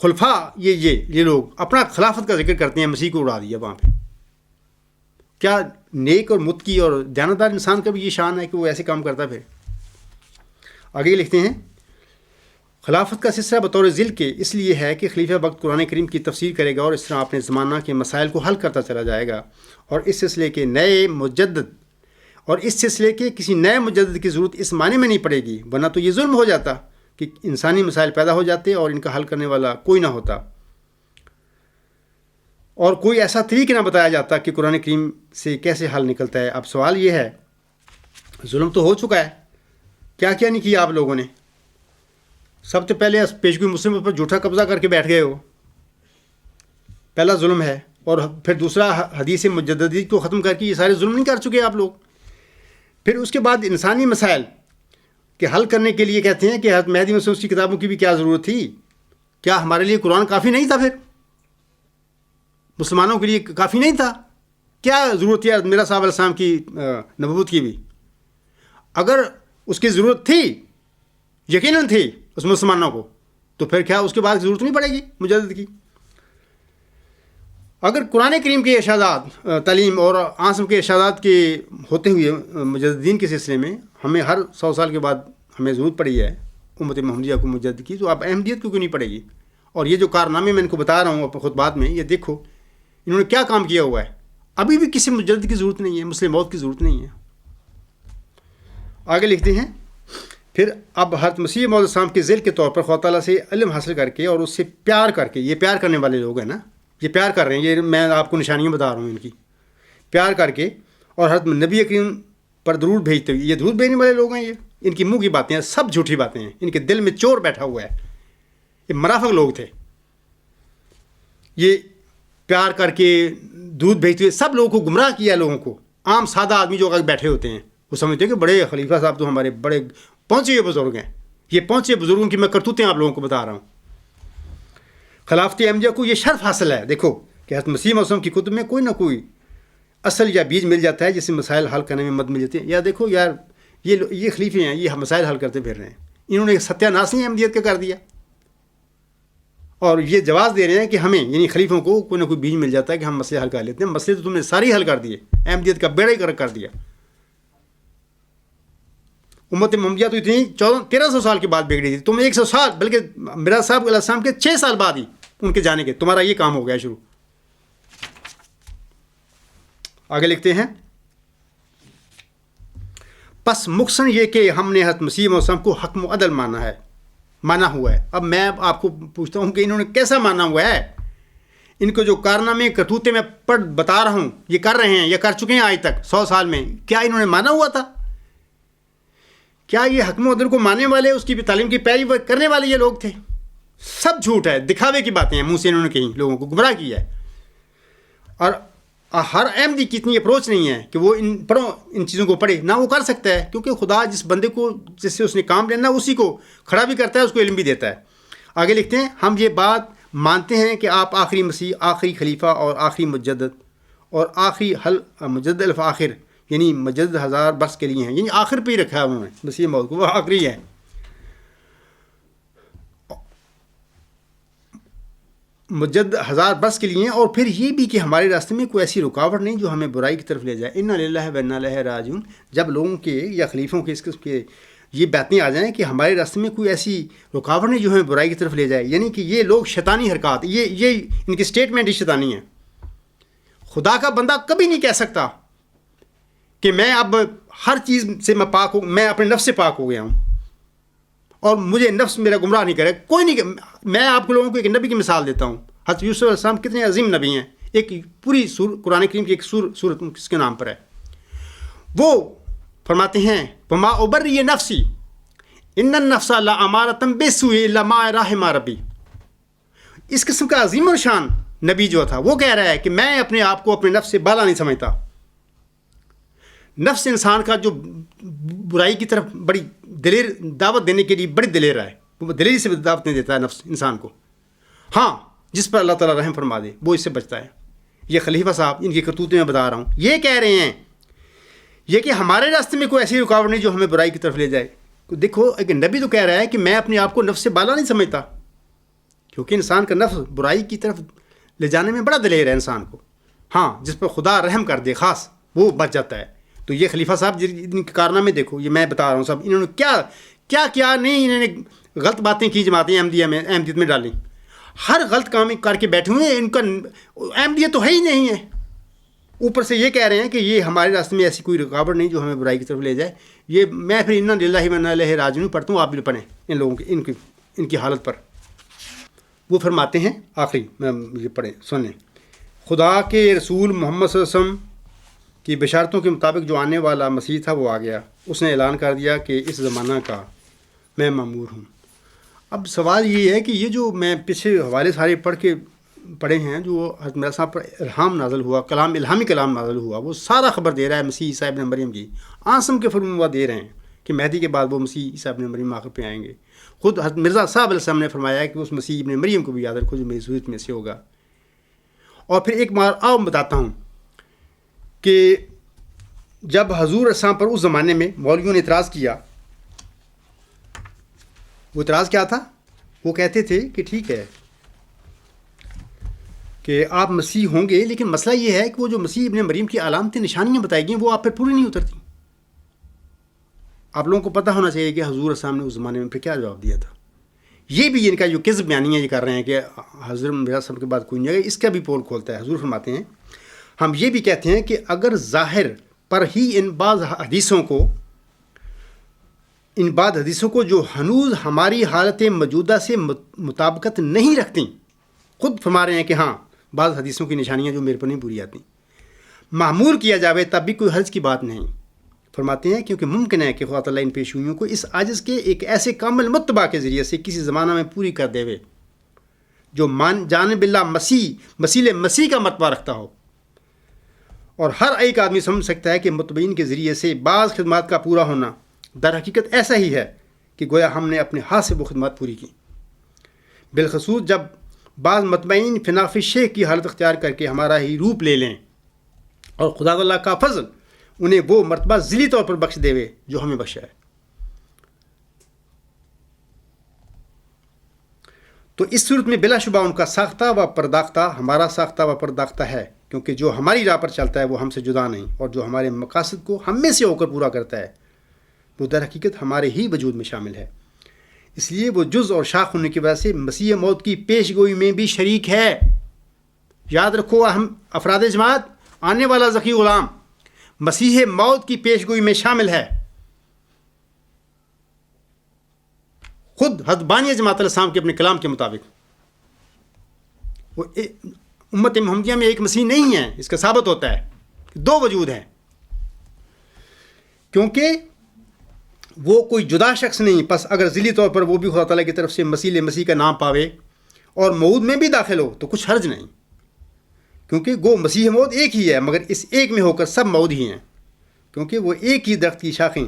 خلفاء یہ لوگ اپنا خلافت کا ذکر کرتے ہیں، مسیح کو اڑا دیا وہاں پہ۔ کیا نیک اور متقی اور دیانتدار انسان کا بھی یہ شان ہے کہ وہ ایسے کام کرتا؟ پھر آگے لکھتے ہیں، خلافت کا سلسلہ بطور ذل کے اس لیے ہے کہ خلیفہ وقت قرآن کریم کی تفسیر کرے گا اور اس طرح اپنے زمانہ کے مسائل کو حل کرتا چلا جائے گا، اور اس سلسلے کے کسی نئے مجدد کی ضرورت اس معنی میں نہیں پڑے گی، ورنہ تو یہ ظلم ہو جاتا کہ انسانی مسائل پیدا ہو جاتے اور ان کا حل کرنے والا کوئی نہ ہوتا، اور کوئی ایسا طریقہ نہ بتایا جاتا کہ قرآن کریم سے کیسے حل نکلتا ہے۔ اب سوال یہ ہے، ظلم تو ہو چکا ہے، کیا کیا نہیں کیا آپ لوگوں نے؟ سب سے پہلے پیشگوئی مسلم پر جھوٹا قبضہ کر کے بیٹھ گئے ہو، پہلا ظلم ہے، اور پھر دوسرا حدیث مجددی کو ختم کر کے یہ سارے ظلم نہیں کر چکے آپ لوگ؟ پھر اس کے بعد انسانی مسائل کے حل کرنے کے لیے کہتے ہیں کہ حضرت مہدی مسعود کی کتابوں کی بھی کیا ضرورت تھی؟ کیا ہمارے لیے قرآن کافی نہیں تھا؟ پھر مسلمانوں کے لیے کافی نہیں تھا؟ کیا ضرورت تھی میرا صاحب علیہ السلام کی نبوت کی بھی؟ اگر اس کی ضرورت تھی، یقیناً تھی اس مسلمانوں کو، تو پھر کیا اس کے بعد ضرورت نہیں پڑے گی مجدد کی؟ اگر قرآن کریم کے ارشادات تعلیم اور عاصم کے ارشادات کے ہوتے ہوئے مجددین کے سلسلے میں ہمیں ہر 100 سال کے بعد ہمیں ضرورت پڑی ہے امت محمدیہ کو مجدد کی، تو اب احمدیت کو کیوں نہیں پڑے گی؟ اور یہ جو کارنامے میں ان کو بتا رہا ہوں اپنے خطبات میں، یہ دیکھو انہوں نے کیا کام کیا ہوا ہے. ابھی بھی کسی مجدد کی ضرورت نہیں ہے، مسلم موت کی ضرورت نہیں ہے. آگے لکھتے ہیں پھر اب حضرت مسیح موعود السلام کے ذیل کے طور پر خدا تعالیٰ سے علم حاصل کر کے اور اس سے پیار کر کے، یہ پیار کرنے والے لوگ ہیں نا، یہ پیار کر رہے ہیں، یہ میں آپ کو نشانیاں بتا رہا ہوں ان کی، پیار کر کے اور حضرت نبی کریم پر درود بھیجتے ہوئے. یہ درود بھیجنے والے لوگ ہیں، یہ ان کی منہ کی باتیں ہیں، سب جھوٹی باتیں ہیں، ان کے دل میں چور بیٹھا ہوا ہے. یہ منافق لوگ تھے. یہ پیار کر کے دودھ بھیجتے ہوئے سب لوگوں کو گمراہ کیا. لوگوں کو، عام سادہ آدمی جو بیٹھے ہوتے ہیں وہ سمجھتے ہیں کہ بڑے خلیفہ صاحب تو ہمارے بڑے پہنچے ہوئے بزرگ ہیں. یہ پہنچے بزرگوں کی میں کرتوتیں آپ لوگوں کو بتا رہا ہوں. خلافت احمدیہ کو یہ شرف حاصل ہے، دیکھو کہ حضرت مسیح موعود کی کتب میں کوئی نہ کوئی اصل یا بیج مل جاتا ہے جس سے مسائل حل کرنے میں مدد مل جاتی ہے. یا دیکھو یار یہ خلیفے ہیں، یہ مسائل حل کرتے پھر رہے ہیں. انہوں نے ستیہ ناش ہی احمدیت کا کر دیا اور یہ جواز دے رہے ہیں کہ ہمیں یعنی خلیفوں کو کوئی نہ کوئی بیج مل جاتا ہے کہ ہم مسئلے حل کر لیتے ہیں. مسئلے تو تم نے ساری حل کر دیے، احمدیت کا بیڑا ہی کر دیا. امت محمدیہ تو اتنی 1300 سال کے بعد بگڑی تھی، تم 100 سال بلکہ میرا صاحب علیہ السلام کے 6 سال بعد ہی ان کے جانے کے تمہارا یہ کام ہو گیا شروع. آگے لکھتے ہیں پس مقصن یہ کہ ہم نے حضرت مسیح موعود السلام کو حکم و عدل مانا ہوا ہے. اب میں آپ کو پوچھتا ہوں کہ انہوں نے کیسا مانا ہوا ہے؟ ان کو جو کارنامے کرتوتے میں بتا رہا ہوں یہ کر رہے ہیں، یہ کر چکے ہیں آج تک 100 سال میں، کیا انہوں نے مانا ہوا تھا؟ کیا یہ حکم و عدل کو ماننے والے، اس کی تعلیم کی پیروی کرنے والے یہ لوگ تھے؟ سب جھوٹ ہے، دکھاوے کی باتیں ہیں، منہ سے انہوں نے کہیں لوگوں کو گمراہ کیا ہے. اور ہر احمدی کی اتنی اپروچ نہیں ہے کہ وہ ان چیزوں کو پڑھے، نہ وہ کر سکتا ہے، کیونکہ خدا جس بندے کو جس سے اس نے کام لینا اسی کو کھڑا بھی کرتا ہے، اس کو علم بھی دیتا ہے. آگے لکھتے ہیں ہم یہ بات مانتے ہیں کہ آپ آخری مسیح، آخری خلیفہ اور آخری مجدد اور آخری مجدد الفاخر یعنی مجدد 1000 برس کے لیے ہیں. یعنی آخر پہ ہی رکھا ہے انہوں نے مسیح موعود کو، وہ آخری ہے. مجدد 1000 برس کے لیے ہیں. اور پھر یہ بھی کہ ہمارے راستے میں کوئی ایسی رکاوٹ نہیں جو ہمیں برائی کی طرف لے جائے. انا للہ و انا الیہ راجعون. جب لوگوں کے یا خلیفوں کے اس قسم کے یہ باتیں آ جائیں کہ ہمارے راستے میں کوئی ایسی رکاوٹ نہیں جو ہمیں برائی کی طرف لے جائے، یعنی کہ یہ لوگ شیطانی حرکات، یہ ان کی سٹیٹمنٹ ہی شیطانی ہے. خدا کا بندہ کبھی نہیں کہہ سکتا کہ میں اب ہر چیز سے میں پاک ہوں، میں اپنے نفس سے پاک ہو گیا ہوں اور مجھے نفس میرا گمراہ نہیں کرے. کوئی نہیں. میں آپ کو لوگوں کو ایک نبی کی مثال دیتا ہوں. حضرت یوسف علیہ السلام کتنے عظیم نبی ہیں. ایک پوری قرآن کریم کی ایک سورت کس کے نام پر ہے. وہ فرماتے ہیں وما ابری نفسی ان النفس لامارۃ بالسوء الا ما رحم ربی. اس قسم کا عظیم الشان نبی جو تھا وہ کہہ رہا ہے کہ میں اپنے آپ کو اپنے نفس سے بالا نہیں سمجھتا. نفس انسان کا جو برائی کی طرف بڑی دلیر دعوت دینے کے لیے بڑی دلیر ہے، وہ دلیری سے دعوت نہیں دیتا ہے نفس انسان کو. ہاں جس پر اللہ تعالیٰ رحم فرما دے وہ اس سے بچتا ہے. یہ خلیفہ صاحب ان کی کرتوتیں میں بتا رہا ہوں، یہ کہہ رہے ہیں یہ کہ ہمارے راستے میں کوئی ایسی رکاوٹ نہیں جو ہمیں برائی کی طرف لے جائے. دیکھو ایک نبی تو کہہ رہا ہے کہ میں اپنے آپ کو نفس سے بالا نہیں سمجھتا، کیونکہ انسان کا نفس برائی کی طرف لے جانے میں بڑا دلیر ہے انسان کو. ہاں جس پر خدا رحم کر دے خاص وہ بچ جاتا ہے. تو یہ خلیفہ صاحب جن کے کارنامے دیکھو، یہ میں بتا رہا ہوں سب، انہوں نے کیا نہیں انہوں نے غلط باتیں کی جماعتیں احمدیت میں ڈالی. ہر غلط کام کر کے بیٹھے ہوئے ہیں. ان کا احمدیت تو ہے ہی نہیں ہے. اوپر سے یہ کہہ رہے ہیں کہ یہ ہمارے راستے میں ایسی کوئی رکاوٹ نہیں جو ہمیں برائی کی طرف لے جائے. یہ میں پھر انا للہ و انا الیہ راجعون پڑھتا ہوں، آپ بھی پڑھیں ان لوگوں کی ان کی حالت پر. وہ فرماتے ہیں آخری میں یہ پڑھیں سنیں. خدا کے رسول محمد صلی اللہ علیہ وسلم کی بشارتوں کے مطابق جو آنے والا مسیح تھا وہ آ گیا. اس نے اعلان کر دیا کہ اس زمانہ کا میں مأمور ہوں. اب سوال یہ ہے کہ یہ جو میں پیچھے حوالے سارے پڑھے ہیں جو حضرت مرزا صاحب پر الہام نازل ہوا، الہامی کلام نازل ہوا، وہ سارا خبر دے رہا ہے مسیح عیسیٰ ابن مریم کی. عاصم کے فرمان دے رہے ہیں کہ مہدی کے بعد وہ مسیح عیسیٰ ابن مریم آخر پہ آئیں گے. خود حضرت مرزا صاحب علیہ السلام نے فرمایا کہ اس مسیح ابن مریم کو بھی یاد رکھو جو میری ضرورت میں سے ہوگا. اور پھر ایک بار آؤ بتاتا ہوں کہ جب حضور السلام پر اس زمانے میں مولویوں نے اعتراض کیا، وہ اعتراض کیا تھا؟ وہ کہتے تھے کہ ٹھیک ہے کہ آپ مسیح ہوں گے، لیکن مسئلہ یہ ہے کہ وہ جو مسیح ابن مریم کی علامتیں نشانیاں بتائی گئی وہ آپ پہ پوری نہیں اترتی. آپ لوگوں کو پتہ ہونا چاہیے کہ حضور السلام نے اس زمانے میں پھر کیا جواب دیا تھا. یہ بھی ان کا جو کذب بیانیہ یہ کر رہے ہیں کہ حضرت مرزا صاحب کے بعد کوئی نہیں آئے گا، اس کا بھی پول کھولتا ہے. حضور فرماتے ہیں ہم یہ بھی کہتے ہیں کہ اگر ظاہر پر ہی ان بعض حدیثوں کو جو ہنوز ہماری حالت موجودہ سے مطابقت نہیں رکھتی، خود فرما رہے ہیں کہ ہاں بعض حدیثوں کی نشانیاں جو میرے پر نہیں پوری آتی، معمول کیا جاوے تب بھی کوئی حرج کی بات نہیں. فرماتے ہیں کیونکہ ممکن ہے کہ خدا تعالیٰ ان پیشگوئیوں کو اس عاجز کے ایک ایسے کامل متبع کے ذریعے سے کسی زمانہ میں پوری کر دے جو جانب اللہ مسیح کا مرتبہ رکھتا ہو. اور ہر ایک آدمی سمجھ سکتا ہے کہ متبعین کے ذریعے سے بعض خدمات کا پورا ہونا در حقیقت ایسا ہی ہے کہ گویا ہم نے اپنے ہاتھ سے وہ خدمات پوری کی. بالخصوص جب بعض متبعین فناف شیخ کی حالت اختیار کر کے ہمارا ہی روپ لے لیں اور خدا تعالیٰ کا فضل انہیں وہ مرتبہ ذیلی طور پر بخش دے جو ہمیں بخشا ہے. تو اس صورت میں بلا شبہ ان کا ساختہ و پرداختہ ہمارا ساختہ و پرداختہ ہے، کیونکہ جو ہماری راہ پر چلتا ہے وہ ہم سے جدا نہیں، اور جو ہمارے مقاصد کو ہم میں سے ہو کر پورا کرتا ہے وہ در حقیقت ہمارے ہی وجود میں شامل ہے. اس لیے وہ جز اور شاخ ہونے کی وجہ سے مسیح موت کی پیش گوئی میں بھی شریک ہے. یاد رکھو ہم افراد جماعت، آنے والا ذکی غلام مسیح موت کی پیش گوئی میں شامل ہے. خود حضرت بانی جماعت علیہ السلام کے اپنے کلام کے مطابق وہ امت محمدیہ میں ایک مسیح نہیں ہے. اس کا ثابت ہوتا ہے کہ دو وجود ہیں، کیونکہ وہ کوئی جدا شخص نہیں. پس اگر ذیلی طور پر وہ بھی خدا تعالیٰ کی طرف سے مسیح کا نام پاوے اور موعود میں بھی داخل ہو تو کچھ حرج نہیں، کیونکہ وہ مسیح موعود ایک ہی ہے، مگر اس ایک میں ہو کر سب موعود ہی ہیں، کیونکہ وہ ایک ہی درخت کی شاخیں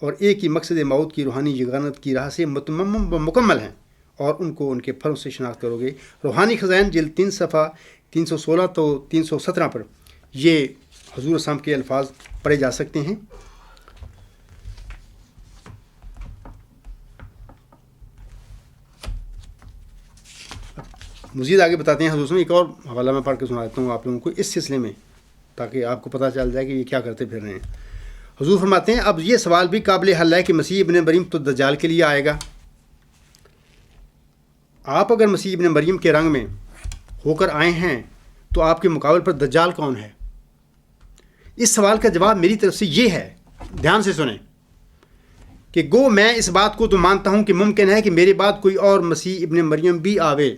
اور ایک ہی مقصد موعود کی روحانی یگانت کی راہ سے متمم و مکمل ہیں، اور ان کو ان کے پھلوں سے شناخت کرو گے. روحانی خزائن جلد 3 صفحہ 316 تو 317 پر یہ حضور السلام کے الفاظ پڑھے جا سکتے ہیں. مزید آگے بتاتے ہیں حضور صلی اللہ علیہ وسلم. ایک اور حوالہ میں پڑھ کے سنا دیتا ہوں آپ لوگوں کو اس سلسلے میں، تاکہ آپ کو پتہ چل جائے کہ یہ کیا کرتے پھر رہے ہیں. حضور فرماتے ہیں اب یہ سوال بھی قابل حل ہے کہ مسیح ابن مریم تو دجال کے لیے آئے گا. آپ اگر مسیح ابن مریم کے رنگ میں ہو کر آئے ہیں تو آپ کے مقابل پر دجال کون ہے؟ اس سوال کا جواب میری طرف سے یہ ہے، دھیان سے سنیں، کہ گو میں اس بات کو تو مانتا ہوں کہ ممکن ہے کہ میرے بعد کوئی اور مسیح ابن مریم بھی آوے.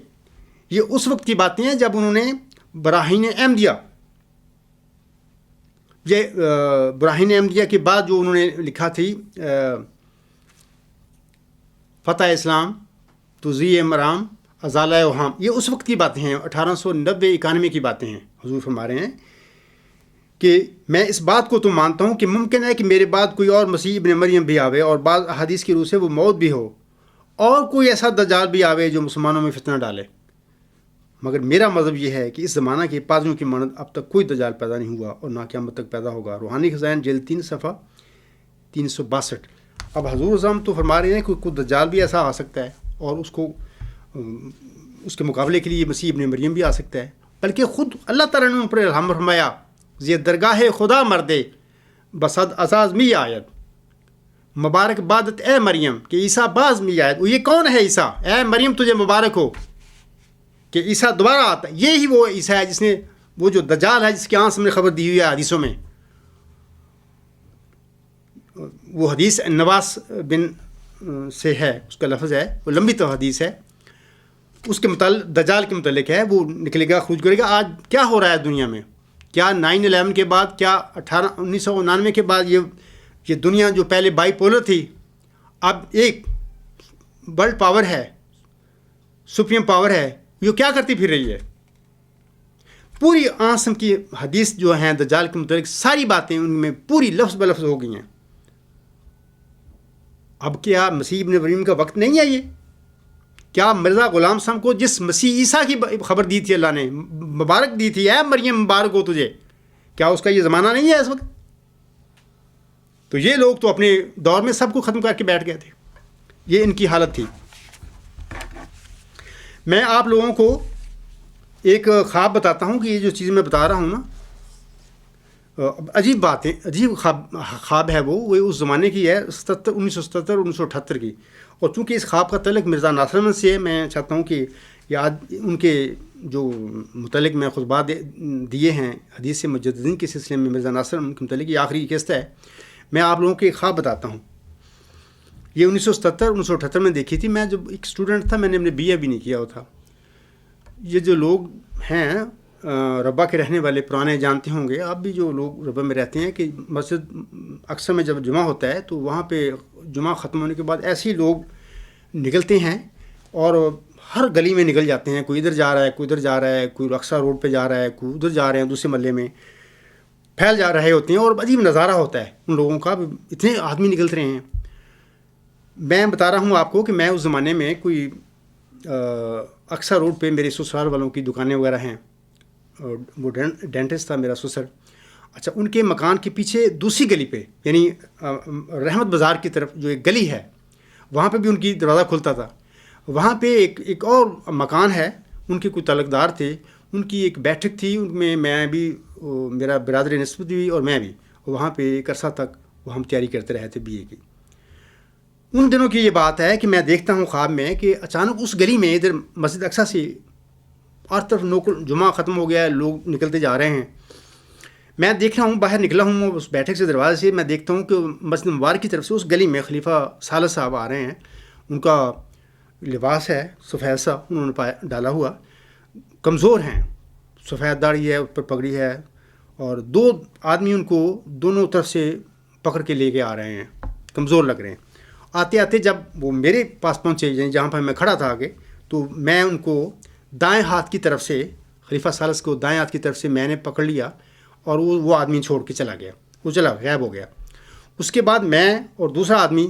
یہ اس وقت کی باتیں ہیں جب انہوں نے براہین احمدیہ، یہ براہین احمدیہ کے بعد جو انہوں نے لکھا تھی فتح اسلام، توضیح مرام، ازالہ اوہام، یہ اس وقت کی باتیں ہیں، 1890-91 کی باتیں ہیں. حضور فرما رہے ہیں کہ میں اس بات کو تو مانتا ہوں کہ ممکن ہے کہ میرے بعد کوئی اور مسیح ابن مریم بھی آوے، اور بعض احادیث کی روح سے وہ موت بھی ہو، اور کوئی ایسا دجال بھی آوے جو مسلمانوں میں فتنہ ڈالے. مگر میرا مذہب یہ ہے کہ اس زمانہ کے پادریوں کی مانند اب تک کوئی دجال پیدا نہیں ہوا اور نہ قیامت تک پیدا ہوگا. روحانی خزائن جلد 3 صفحہ 362. اب حضور اعظم تو فرما رہے ہیں کہ کوئی دجال بھی ایسا آ سکتا ہے، اور اس کے مقابلے کے لیے مسیح ابن مریم بھی آ سکتا ہے. بلکہ خود اللہ تعالیٰ نے پر الہام فرمایا زی درگاہ خدا مردے بسد ازاز می آیت مبارک بادت اے مریم کہ عیسیٰ باز می آیت. وہ یہ کون ہے عیسیٰ؟ اے مریم تجھے مبارک ہو کہ عیسیٰ دوبارہ آتا ہے. یہی وہ عیسیٰ ہے جس نے، وہ جو دجال ہے جس کی آنکھ ہم نے خبر دی ہوئی ہے حدیثوں میں. وہ حدیث نواس بن سے ہے، اس کا لفظ ہے، وہ لمبی تو حدیث ہے، اس کے متعلق دجال کے متعلق ہے. وہ نکلے گا، خروج کرے گا. آج کیا ہو رہا ہے دنیا میں؟ کیا 9/11 کے بعد، کیا 1999 کے بعد یہ دنیا جو پہلے بائی پولر تھی اب ایک ورلڈ پاور ہے، سپریم پاور ہے. یہ کیا کرتی پھر رہی ہے؟ پوری آسم کی حدیث جو ہیں دجال کے متعلق ساری باتیں ان میں پوری لفظ بلفظ ہو گئی ہیں. اب کیا مسیح ابن مریم کا وقت نہیں ہے؟ یہ کیا مرزا غلام صاحب کو جس مسیح عیسیٰ کی خبر دی تھی اللہ نے، مبارک دی تھی، اے مریم مبارک ہو تجھے، کیا اس کا یہ زمانہ نہیں ہے اس وقت؟ تو یہ لوگ تو اپنے دور میں سب کو ختم کر کے بیٹھ گئے تھے. یہ ان کی حالت تھی. میں آپ لوگوں کو ایک خواب بتاتا ہوں کہ یہ جو چیز میں بتا رہا ہوں نا، عجیب بات ہے، عجیب خواب ہے وہ اس زمانے کی ہے، 1977 1978 کی. اور چونکہ اس خواب کا تعلق مرزا ناصر احمد سے ہے، میں چاہتا ہوں کہ یاد ان کے جو متعلق میں خطبات دیے ہیں حدیث مجددین کے سلسلے میں مرزا ناصر احمد کے متعلق، یہ آخری قسط ہے. میں آپ لوگوں کو ایک خواب بتاتا ہوں. یہ 1977 1978 میں دیکھی تھی. میں جب ایک اسٹوڈنٹ تھا، میں نے بی اے بھی نہیں کیا ہوا تھا. یہ جو لوگ ہیں ربا کے رہنے والے پرانے جانتے ہوں گے، اب بھی جو لوگ ربا میں رہتے ہیں، کہ مسجد اکثر میں جب جمعہ ہوتا ہے تو وہاں پہ جمعہ ختم ہونے کے بعد ایسے ہی لوگ نکلتے ہیں اور ہر گلی میں نکل جاتے ہیں. کوئی ادھر جا رہا ہے، کوئی ادھر جا رہا ہے، کوئی رقصہ روڈ پہ جا رہا ہے، کوئی ادھر جا رہے ہیں، دوسرے محلے میں پھیل جا رہے ہوتے ہیں. اور عجیب نظارہ ہوتا ہے ان لوگوں کا، اتنے آدمی نکلتے رہے ہیں. میں بتا رہا ہوں آپ کو کہ میں اس زمانے میں کوئی اکثر روڈ پہ میرے سسرال والوں کی دکانیں وغیرہ ہیں، وہ ڈینٹسٹ تھا میرا سسر. اچھا، ان کے مکان کے پیچھے دوسری گلی پہ، یعنی رحمت بازار کی طرف جو ایک گلی ہے، وہاں پہ بھی ان کی دروازہ کھلتا تھا. وہاں پہ ایک اور مکان ہے، ان کے کوئی تعلق دار تھے، ان کی ایک بیٹھک تھی، ان میں بھی میرا برادر نسبت بھی اور میں بھی وہاں پہ ایک عرصہ تک وہ ہم تیاری کرتے رہے تھے بی اے کی. ان دنوں کی یہ بات ہے کہ میں دیکھتا ہوں خواب میں کہ اچانک اس گلی میں ادھر مسجد اقصیٰ سے اور طرف جمعہ ختم ہو گیا ہے، لوگ نکلتے جا رہے ہیں. میں دیکھ رہا ہوں، باہر نکلا ہوں اس بیٹھک سے دروازے سے، میں دیکھتا ہوں کہ مسجد مبارک کی طرف سے اس گلی میں خلیفہ ثالث صاحب آ رہے ہیں. ان کا لباس ہے سفید سا، انہوں نے ڈالا ہوا، کمزور ہیں، سفید داڑھی ہے، اوپر پگڑی ہے، اور دو آدمی ان کو دونوں طرف سے پکڑ کے لے کے آ رہے ہیں، کمزور لگ رہے ہیں. آتے آتے جب وہ میرے پاس پہنچے، یعنی جہاں پر میں کھڑا تھا آگے، تو میں ان کو دائیں ہاتھ کی طرف سے، خلیفہ ثالث کو دائیں ہاتھ کی طرف سے میں نے پکڑ لیا، اور وہ آدمی چھوڑ کے چلا گیا، وہ غائب ہو گیا. اس کے بعد میں اور دوسرا آدمی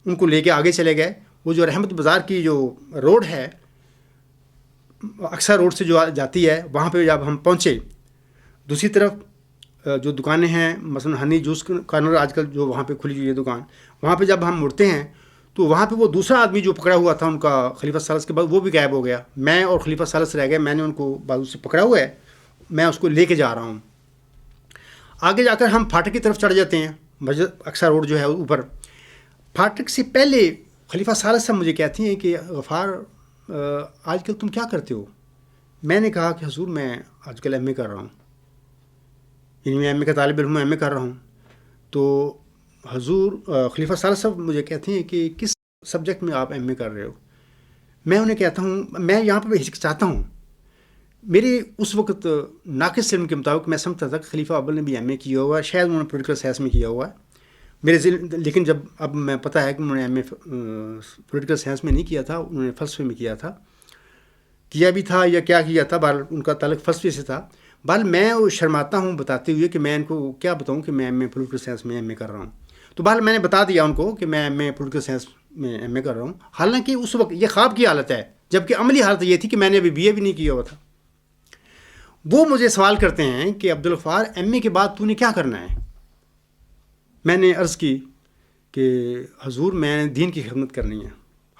ان کو لے کے آگے چلے گئے. وہ جو رحمت بازار کی جو روڈ ہے، اکثر روڈ سے جو جاتی ہے، وہاں پہ جب ہم پہنچے، دوسری طرف جو دکانیں ہیں، مثلا ہنی جوس کارنر آج کل جو وہاں پہ کھلی ہوئی ہے دکان، وہاں پہ جب ہم مڑتے ہیں تو وہاں پہ وہ دوسرا آدمی جو پکڑا ہوا تھا ان کا خلیفہ ثالث کے بعد، وہ بھی غائب ہو گیا. میں اور خلیفہ ثالث رہ گئے. میں نے ان کو بازو سے پکڑا ہوا ہے، میں اس کو لے کے جا رہا ہوں. آگے جا کر ہم پھاٹک کی طرف چڑھ جاتے ہیں، مسجد اقصیٰ روڈ جو ہے اوپر. پھاٹک سے پہلے خلیفہ ثالث صاحب مجھے کہتی ہیں کہ غفار آج کل تم کیا کرتے ہو؟ میں نے کہا کہ حضور میں آج کل ایم اے کر رہا ہوں، یعنی میں ایم اے کا طالب علم ہوں، ایم اے کر رہا ہوں. تو حضور خلیفہ ثالث صاحب مجھے کہتے ہیں کہ کس سبجیکٹ میں آپ ایم اے کر رہے ہو؟ میں انہیں کہتا ہوں میں یہاں پہ ہچکچاتا ہوں. میرے اس وقت ناقص علم کے مطابق میں سمجھتا تھا کہ خلیفہ اول نے بھی ایم اے کیا ہوا ہے، شاید انہوں نے پولیٹیکل سائنس میں کیا ہوا ہے میرے لیکن جب اب میں پتہ ہے کہ انہوں نے ایم اے پولیٹیکل سائنس میں نہیں کیا تھا، انہوں نے فلسفے میں کیا بھی تھا یا کیا کیا تھا، بہرحال ان کا تعلق فلسفے سے تھا. بہرحال میں شرماتا ہوں بتاتے ہوئے کہ میں ان کو کیا بتاؤں کہ میں ایم اے پولیٹیکل سائنس میں ایم اے کر رہا ہوں. تو بہرحال میں نے بتا دیا ان کو کہ میں ایم اے پولیٹیکل سائنس میں ایم اے کر رہا ہوں. حالانکہ اس وقت یہ خواب کی حالت ہے، جبکہ عملی حالت یہ تھی کہ میں نے ابھی بی اے بھی نہیں کیا ہوا تھا. وہ مجھے سوال کرتے ہیں کہ عبدالغفار ایم اے کے بعد تو نے کیا کرنا ہے؟ میں نے عرض کی کہ حضور میں نے دین کی خدمت کرنی ہے.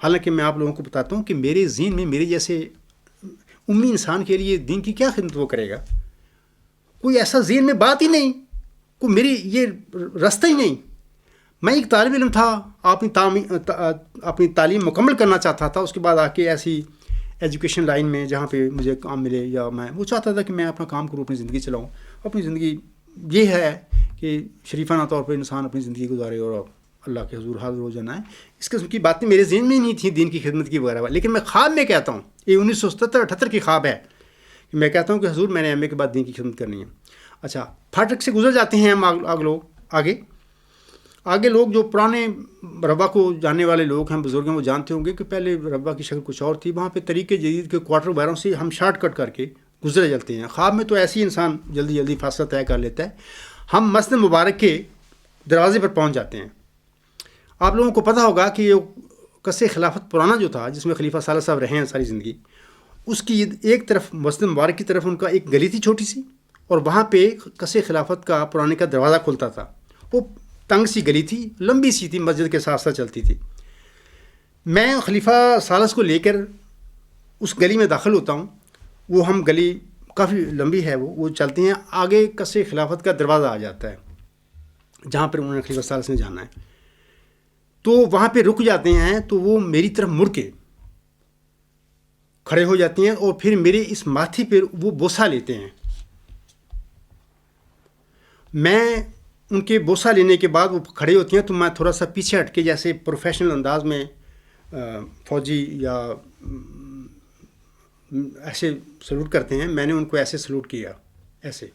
حالانکہ میں آپ لوگوں کو بتاتا ہوں کہ میرے ذہن میں میرے جیسے امی انسان کے لیے دین کی کیا خدمت وہ کرے گا؟ کوئی ایسا ذہن میں بات ہی نہیں، کوئی میری یہ راستہ ہی نہیں. میں ایک طالب علم تھا، اپنی تعلیم مکمل کرنا چاہتا تھا، اس کے بعد آ کے ایسی ایجوکیشن لائن میں جہاں پہ مجھے کام ملے، یا میں وہ چاہتا تھا کہ میں اپنا کام کروں، اپنی زندگی چلاؤں. اپنی زندگی یہ ہے کہ شریفانہ طور پہ انسان اپنی زندگی گزارے اور اللہ کے حضور حاضر ہو جانا ہے. اس قسم کی باتیں میرے ذہن میں نہیں تھیں دین کی خدمت کی وغیرہ. لیکن میں خواب میں کہتا ہوں، یہ 1977-78 کی خواب ہے کہ میں کہتا ہوں کہ حضور میں نے ایم اے کے بعد دین کی خدمت کرنی ہے. اچھا، پھاٹک سے گزر جاتے ہیں ہم لوگ آگے لوگ جو پرانے ربا کو جاننے والے لوگ ہیں، بزرگ ہیں، وہ جانتے ہوں گے کہ پہلے ربا کی شکل کچھ اور تھی. وہاں پہ طریقے جدید کے کوارٹر وغیرہ سے ہم شارٹ کٹ کر کے گزرے جاتے ہیں. خواب میں تو ایسے ہی انسان جلدی جلدی فاصلہ طے کر لیتا ہے. ہم مسجد مبارک کے دروازے پر پہنچ جاتے ہیں. آپ لوگوں کو پتہ ہوگا کہ یہ قصے خلافت پرانا جو تھا، جس میں خلیفہ ثالث صاحب رہے ہیں ساری زندگی، اس کی ایک طرف مسجد مبارک کی طرف ان کا ایک گلی تھی چھوٹی سی، اور وہاں پہ قصے خلافت کا پرانے کا دروازہ کھلتا تھا. وہ تنگ سی گلی تھی، لمبی سی تھی، مسجد کے ساتھ ساتھ چلتی تھی. میں خلیفہ ثالث کو لے کر اس گلی میں داخل ہوتا ہوں. وہ ہم گلی کافی لمبی ہے، وہ چلتے ہیں، آگے قصر خلافت کا دروازہ آ جاتا ہے جہاں پر انہوں نے خلیفہ ثالث نے جانا ہے. تو وہاں پہ رک جاتے ہیں، تو وہ میری طرف مڑ کے کھڑے ہو جاتے ہیں اور پھر میرے اس ماتھے پہ وہ بوسہ لیتے ہیں. میں ان کے بوسہ لینے کے بعد وہ کھڑے ہوتے ہیں تو میں تھوڑا سا پیچھے ہٹ کے، جیسے پروفیشنل انداز میں فوجی یا ایسے سلوٹ کرتے ہیں، میں نے ان کو ایسے سلوٹ کیا ایسے.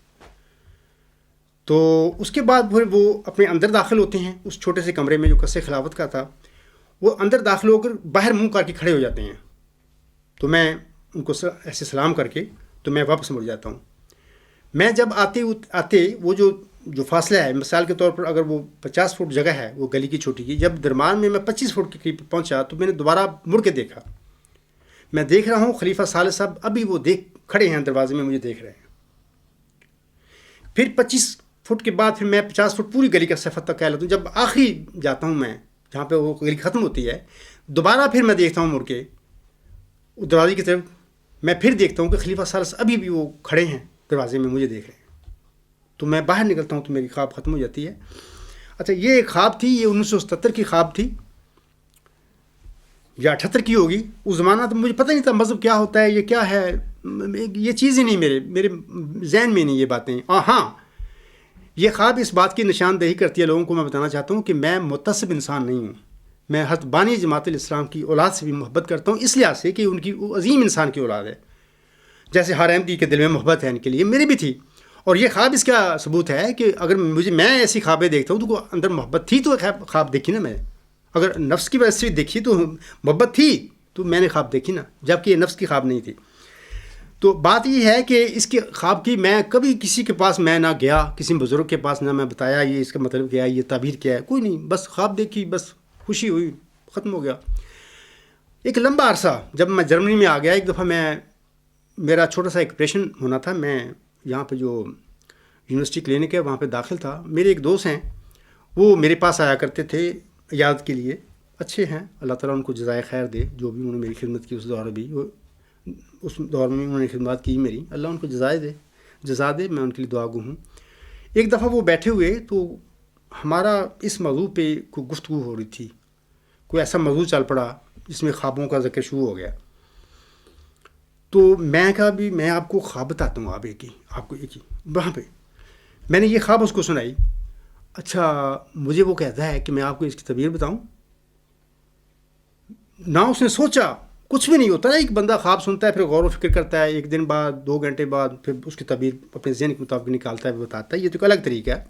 تو اس کے بعد پھر وہ اپنے اندر داخل ہوتے ہیں اس چھوٹے سے کمرے میں جو قصر خلافت کا تھا. وہ اندر داخل ہو کر باہر منہ کر کے کھڑے ہو جاتے ہیں. تو میں ان کو ایسے سلام کر کے تو میں واپس مڑ جاتا ہوں. میں جب آتے وہ جو فاصلہ ہے، مثال کے طور پر اگر وہ 50 فٹ جگہ ہے وہ گلی کی چھوٹی کی، جب درمیان میں 25 فٹ کے قریب پہنچا تو میں نے دوبارہ مڑ کے دیکھا. میں دیکھ رہا ہوں خلیفہ ثالث صاحب ابھی وہ کھڑے ہیں دروازے میں، مجھے دیکھ رہے ہیں. پھر 25 فٹ کے بعد پھر میں 50 فٹ پوری گلی کا سفر تک کہہ لیتا ہوں. جب آخری جاتا ہوں میں جہاں پہ وہ گلی ختم ہوتی ہے، دوبارہ پھر میں دیکھتا ہوں مڑ کے دروازے کی طرف. میں پھر دیکھتا ہوں کہ خلیفہ ثالث ابھی بھی وہ کھڑے ہیں دروازے میں، مجھے دیکھ رہے ہیں. تو میں باہر نکلتا ہوں تو میری خواب ختم ہو جاتی ہے. اچھا، یہ ایک خواب تھی، یہ 1977 کی خواب تھی یا 78 کی ہوگی. اس زمانہ تو مجھے پتہ نہیں تھا مذہب کیا ہوتا ہے، یہ کیا ہے، یہ چیز ہی نہیں میرے ذہن میں نہیں یہ باتیں. ہاں، یہ خواب اس بات کی نشاندہی کرتی ہے لوگوں کو. میں بتانا چاہتا ہوں کہ میں متعصب انسان نہیں ہوں. میں حضرت بانی جماعت الاسلام کی اولاد سے بھی محبت کرتا ہوں، اس لحاظ سے کہ ان کی عظیم انسان کی اولاد ہے. جیسے ہر احمدی کے دل میں محبت ہے ان کے لیے، میری بھی تھی. اور یہ خواب اس کا ثبوت ہے کہ اگر میں ایسی خوابیں دیکھتا ہوں تو اندر محبت تھی تو خواب دیکھی نا. میں اگر نفس کی وجہ سے دیکھی تو محبت تھی تو میں نے خواب دیکھی نا، جبکہ یہ نفس کی خواب نہیں تھی. تو بات یہ ہے کہ اس کے خواب کی میں کبھی کسی کے پاس میں نہ گیا، کسی بزرگ کے پاس نہ میں بتایا یہ اس کا مطلب کیا ہے، یہ تعبیر کیا ہے، کوئی نہیں. بس خواب دیکھی، بس خوشی ہوئی، ختم ہو گیا. ایک لمبا عرصہ جب میں جرمنی میں آ گیا، ایک دفعہ میرا چھوٹا سا ایک آپریشن ہونا تھا. میں یہاں پہ جو یونیورسٹی کلینک ہے وہاں پہ داخل تھا. میرے ایک دوست ہیں، وہ میرے پاس آیا کرتے تھے عیادت کے لیے. اچھے ہیں، اللہ تعالیٰ ان کو جزائے خیر دے، جو بھی انہوں نے میری خدمت کی اس دور میں انہوں نے خدمات کی میری، اللہ ان کو جزا دے. میں ان کے لیے دعا گو ہوں. ایک دفعہ وہ بیٹھے ہوئے تو ہمارا اس موضوع پہ کوئی گفتگو ہو رہی تھی. کوئی ایسا موضوع چل پڑا جس میں خوابوں کا ذکر شروع ہو گیا. تو میں کہا بھی میں آپ کو خواب بتاتا ہوں، آپ کو ایک ہی وہاں پہ میں نے یہ خواب اس کو سنائی. اچھا، مجھے وہ کہتا ہے کہ میں آپ کو اس کی تعبیر بتاؤں. نہ اس نے سوچا، کچھ بھی نہیں ہوتا نا، ایک بندہ خواب سنتا ہے پھر غور و فکر کرتا ہے، 1 دن بعد 2 گھنٹے بعد پھر اس کی تعبیر اپنے ذہن کے مطابق نکالتا ہے، بتاتا ہے. یہ تو ایک الگ طریقہ ہے.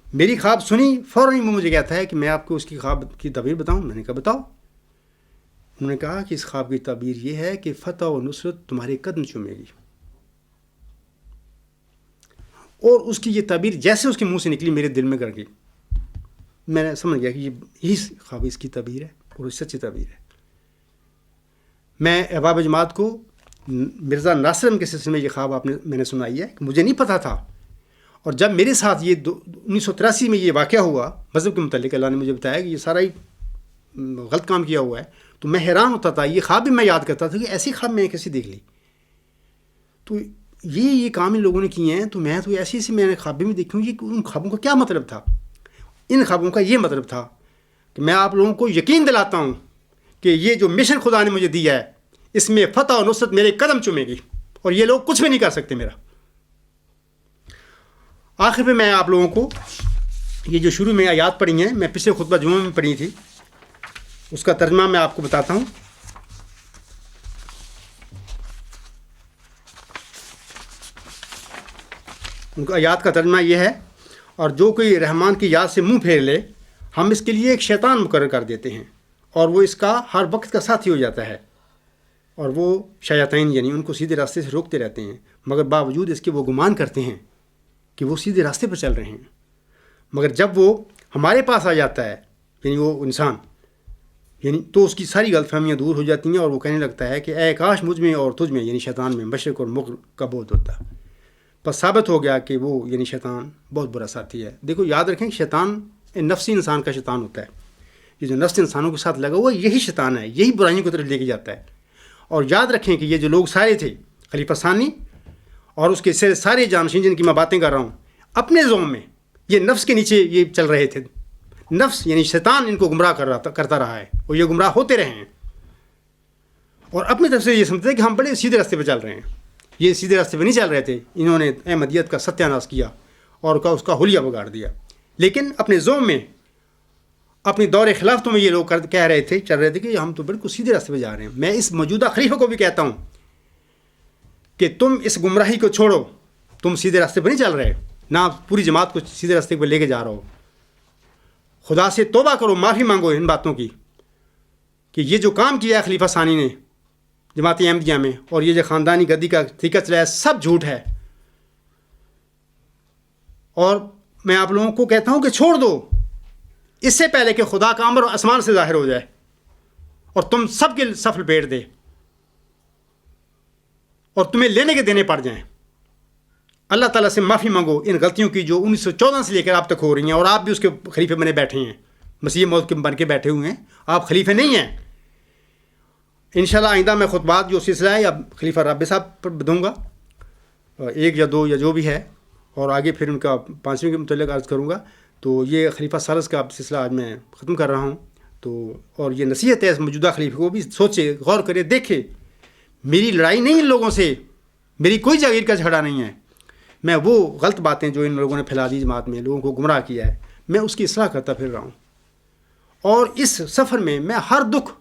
میری خواب سنی، فوراً وہ مجھے کہتا ہے کہ میں آپ کو اس کی خواب کی تعبیر بتاؤں. میں نے کہا بتاؤ. انہوں نے کہا کہ اس خواب کی تعبیر یہ ہے کہ فتح و نصرت تمہارے قدم چومے گی. اور اس کی یہ تعبیر جیسے اس کے منہ سے نکلی میرے دل میں کر گئی. میں نے سمجھ گیا کہ یہی خواب اس کی تعبیر ہے اور سچی تعبیر ہے. میں احباب جماعت کو مرزا ناصر احمد کے سلسلے میں یہ خواب میں نے سنائی ہے کہ مجھے نہیں پتہ تھا. اور جب میرے ساتھ یہ 1983 میں یہ واقعہ ہوا مذہب کے متعلق، اللہ نے مجھے بتایا کہ یہ سارا ہی غلط کام کیا ہوا ہے، تو میں حیران ہوتا تھا. یہ خواب بھی میں یاد کرتا تھا کہ ایسی خواب میں کیسے دیکھ لی. تو یہ کام ان لوگوں نے کیے ہیں. تو میں تو ایسی میں نے خوابیں بھی دیکھی ہوں. یہ ان خوابوں کا کیا مطلب تھا؟ ان خوابوں کا یہ مطلب تھا کہ میں آپ لوگوں کو یقین دلاتا ہوں کہ یہ جو مشن خدا نے مجھے دیا ہے اس میں فتح و نصرت میرے قدم چومے گی اور یہ لوگ کچھ بھی نہیں کر سکتے میرا. آخر پہ میں آپ لوگوں کو یہ جو شروع میں آیات پڑھی ہیں، میں پچھلے خطبہ جمعہ میں پڑھی تھی، اس کا ترجمہ میں آپ کو بتاتا ہوں. ان کا آیات کا ترجمہ یہ ہے: اور جو کوئی رحمان کی یاد سے منہ پھیر لے، ہم اس کے لیے ایک شیطان مقرر کر دیتے ہیں اور وہ اس کا ہر وقت کا ساتھی ہو جاتا ہے. اور وہ شیاطین یعنی ان کو سیدھے راستے سے روکتے رہتے ہیں، مگر باوجود اس کے وہ گمان کرتے ہیں کہ وہ سیدھے راستے پر چل رہے ہیں. مگر جب وہ ہمارے پاس آ جاتا ہے، یعنی وہ انسان، یعنی تو اس کی ساری غلط فہمیاں دور ہو جاتی ہیں اور وہ کہنے لگتا ہے کہ اے کاش مجھ میں اور تجھ میں یعنی شیطان میں مشرق اور مغرب کا بہت ہوتا. بس ثابت ہو گیا کہ وہ یعنی شیطان بہت برا ساتھی ہے. دیکھو یاد رکھیں، شیطان نفسی انسان کا شیطان ہوتا ہے. یہ جو نفس انسانوں کے ساتھ لگا ہوا یہی شیطان ہے، یہی برائیوں کی طرف لے کے جاتا ہے. اور یاد رکھیں کہ یہ جو لوگ سارے تھے خلیفہ ثانی اور اس کے سارے جانشین جن کی میں باتیں کر رہا ہوں اپنے زوم میں یہ نفس کے نیچے یہ چل رہے تھے. نفس یعنی شیطان ان کو گمراہ کرتا رہا ہے اور یہ گمراہ ہوتے رہے ہیں اور اپنی طرف سے یہ سمجھتے ہیں کہ ہم بڑے سیدھے راستے پہ چل رہے ہیں. یہ سیدھے راستے پہ نہیں چل رہے تھے. انہوں نے احمدیت کا ستیہ ناش کیا اور اس کا حلیہ بگاڑ دیا. لیکن اپنے زوم میں اپنی دور خلافتوں میں یہ لوگ کہہ رہے تھے چل رہے تھے کہ ہم تو بالکل سیدھے راستے پہ جا رہے ہیں. میں اس موجودہ خلیفہ کو بھی کہتا ہوں کہ تم اس گمراہی کو چھوڑو. تم سیدھے راستے پہ نہیں چل رہے, نہ پوری جماعت کو سیدھے راستے پہ لے کے جا رہا ہو. خدا سے توبہ کرو, معافی مانگو ان باتوں کی کہ یہ جو کام کیا ہے خلیفہ ثانی نے جماعت احمدیہ میں اور یہ جو خاندانی گدی کا طریقہ چلایا سب جھوٹ ہے. اور میں آپ لوگوں کو کہتا ہوں کہ چھوڑ دو اس سے پہلے کہ خدا کا امر آسمان سے ظاہر ہو جائے اور تم سب کے صف لپیٹ دے اور تمہیں لینے کے دینے پڑ جائیں. اللہ تعالیٰ سے معافی مانگو ان غلطیوں کی جو 1914 سے لے کر آپ تک ہو رہی ہیں, اور آپ بھی اس کے خلیفے بنے بیٹھے ہیں, مسیح موعود کے بن کے بیٹھے ہوئے ہیں. آپ خلیفے نہیں ہیں. انشاءاللہ آئندہ میں خطبات جو سلسلہ ہے یا خلیفہ رابع صاحب پر دوں گا, ایک یا دو یا جو بھی ہے, اور آگے پھر ان کا 5ویں کے متعلق عرض کروں گا. تو یہ خلیفہ ثالث کا سلسلہ آج میں ختم کر رہا ہوں. تو اور یہ نصیحت ہے اس موجودہ خلیفہ کو بھی سوچے, غور کرے, دیکھے. میری لڑائی نہیں ان لوگوں سے, میری کوئی جاگیر کا جھگڑا نہیں ہے. میں وہ غلط باتیں جو ان لوگوں نے پھیلا دی جماعت میں, لوگوں کو گمراہ کیا ہے, میں اس کی اصلاح کرتا پھر رہا ہوں. اور اس سفر میں ہر دکھ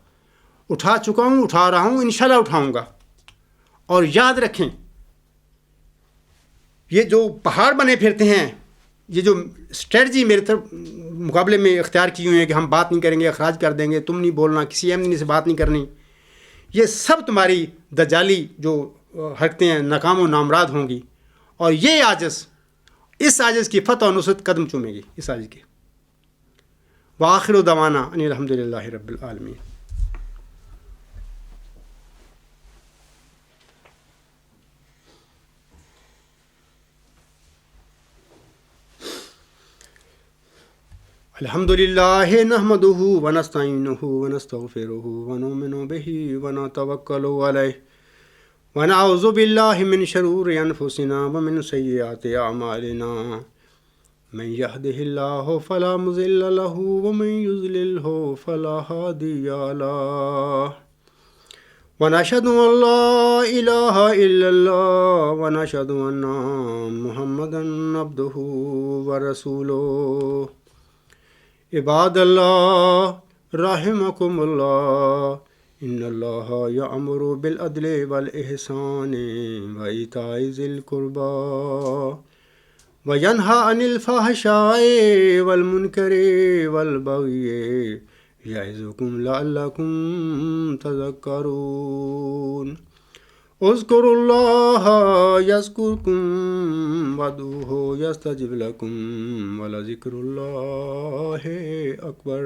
اٹھا چکا ہوں, اٹھا رہا ہوں, انشاءاللہ اٹھاؤں گا. اور یاد رکھیں یہ جو پہاڑ بنے پھرتے ہیں, یہ جو اسٹریٹجی میرے طرف مقابلے میں اختیار کی ہوئی ہے کہ ہم بات نہیں کریں گے, اخراج کر دیں گے, تم نہیں بولنا, کسی احمدی سے بات نہیں کرنی, یہ سب تمہاری دجالی جو حرکتیں ہیں ناکام و نامراد ہوں گی. اور یہ عاجز, اس عاجز کی فتح و نصرت قدم چومے گی اس عاجز کے. وآخر دعوانا ان الحمد للہ رب العالمین. الحمد للہ نحمدہ ونستعینہ ونستغفرہ ونؤمن بہ ونتوکل علیہ ونعوذ باللہ من شرور انفسنا ومن سیئات اعمالنا من یہدہ اللہ فلا مضل لہ ومن یضللہ فلا ہادی لہ ونشہد ان لا الہ الا اللہ ونشہد ان محمدا عبدہ ورسولہ. عباد اللہ رحمکم اللہ, ان اللہ یأمر بالعدل والاحسان وایتاء ذی القربی وینہی عن الفحشاء والمنکر والبغی یعظکم لعلکم تذکرون. اذکروا اللہ یذکرکم وادعوہ یستجب لکم ولذکر اللہ اکبر.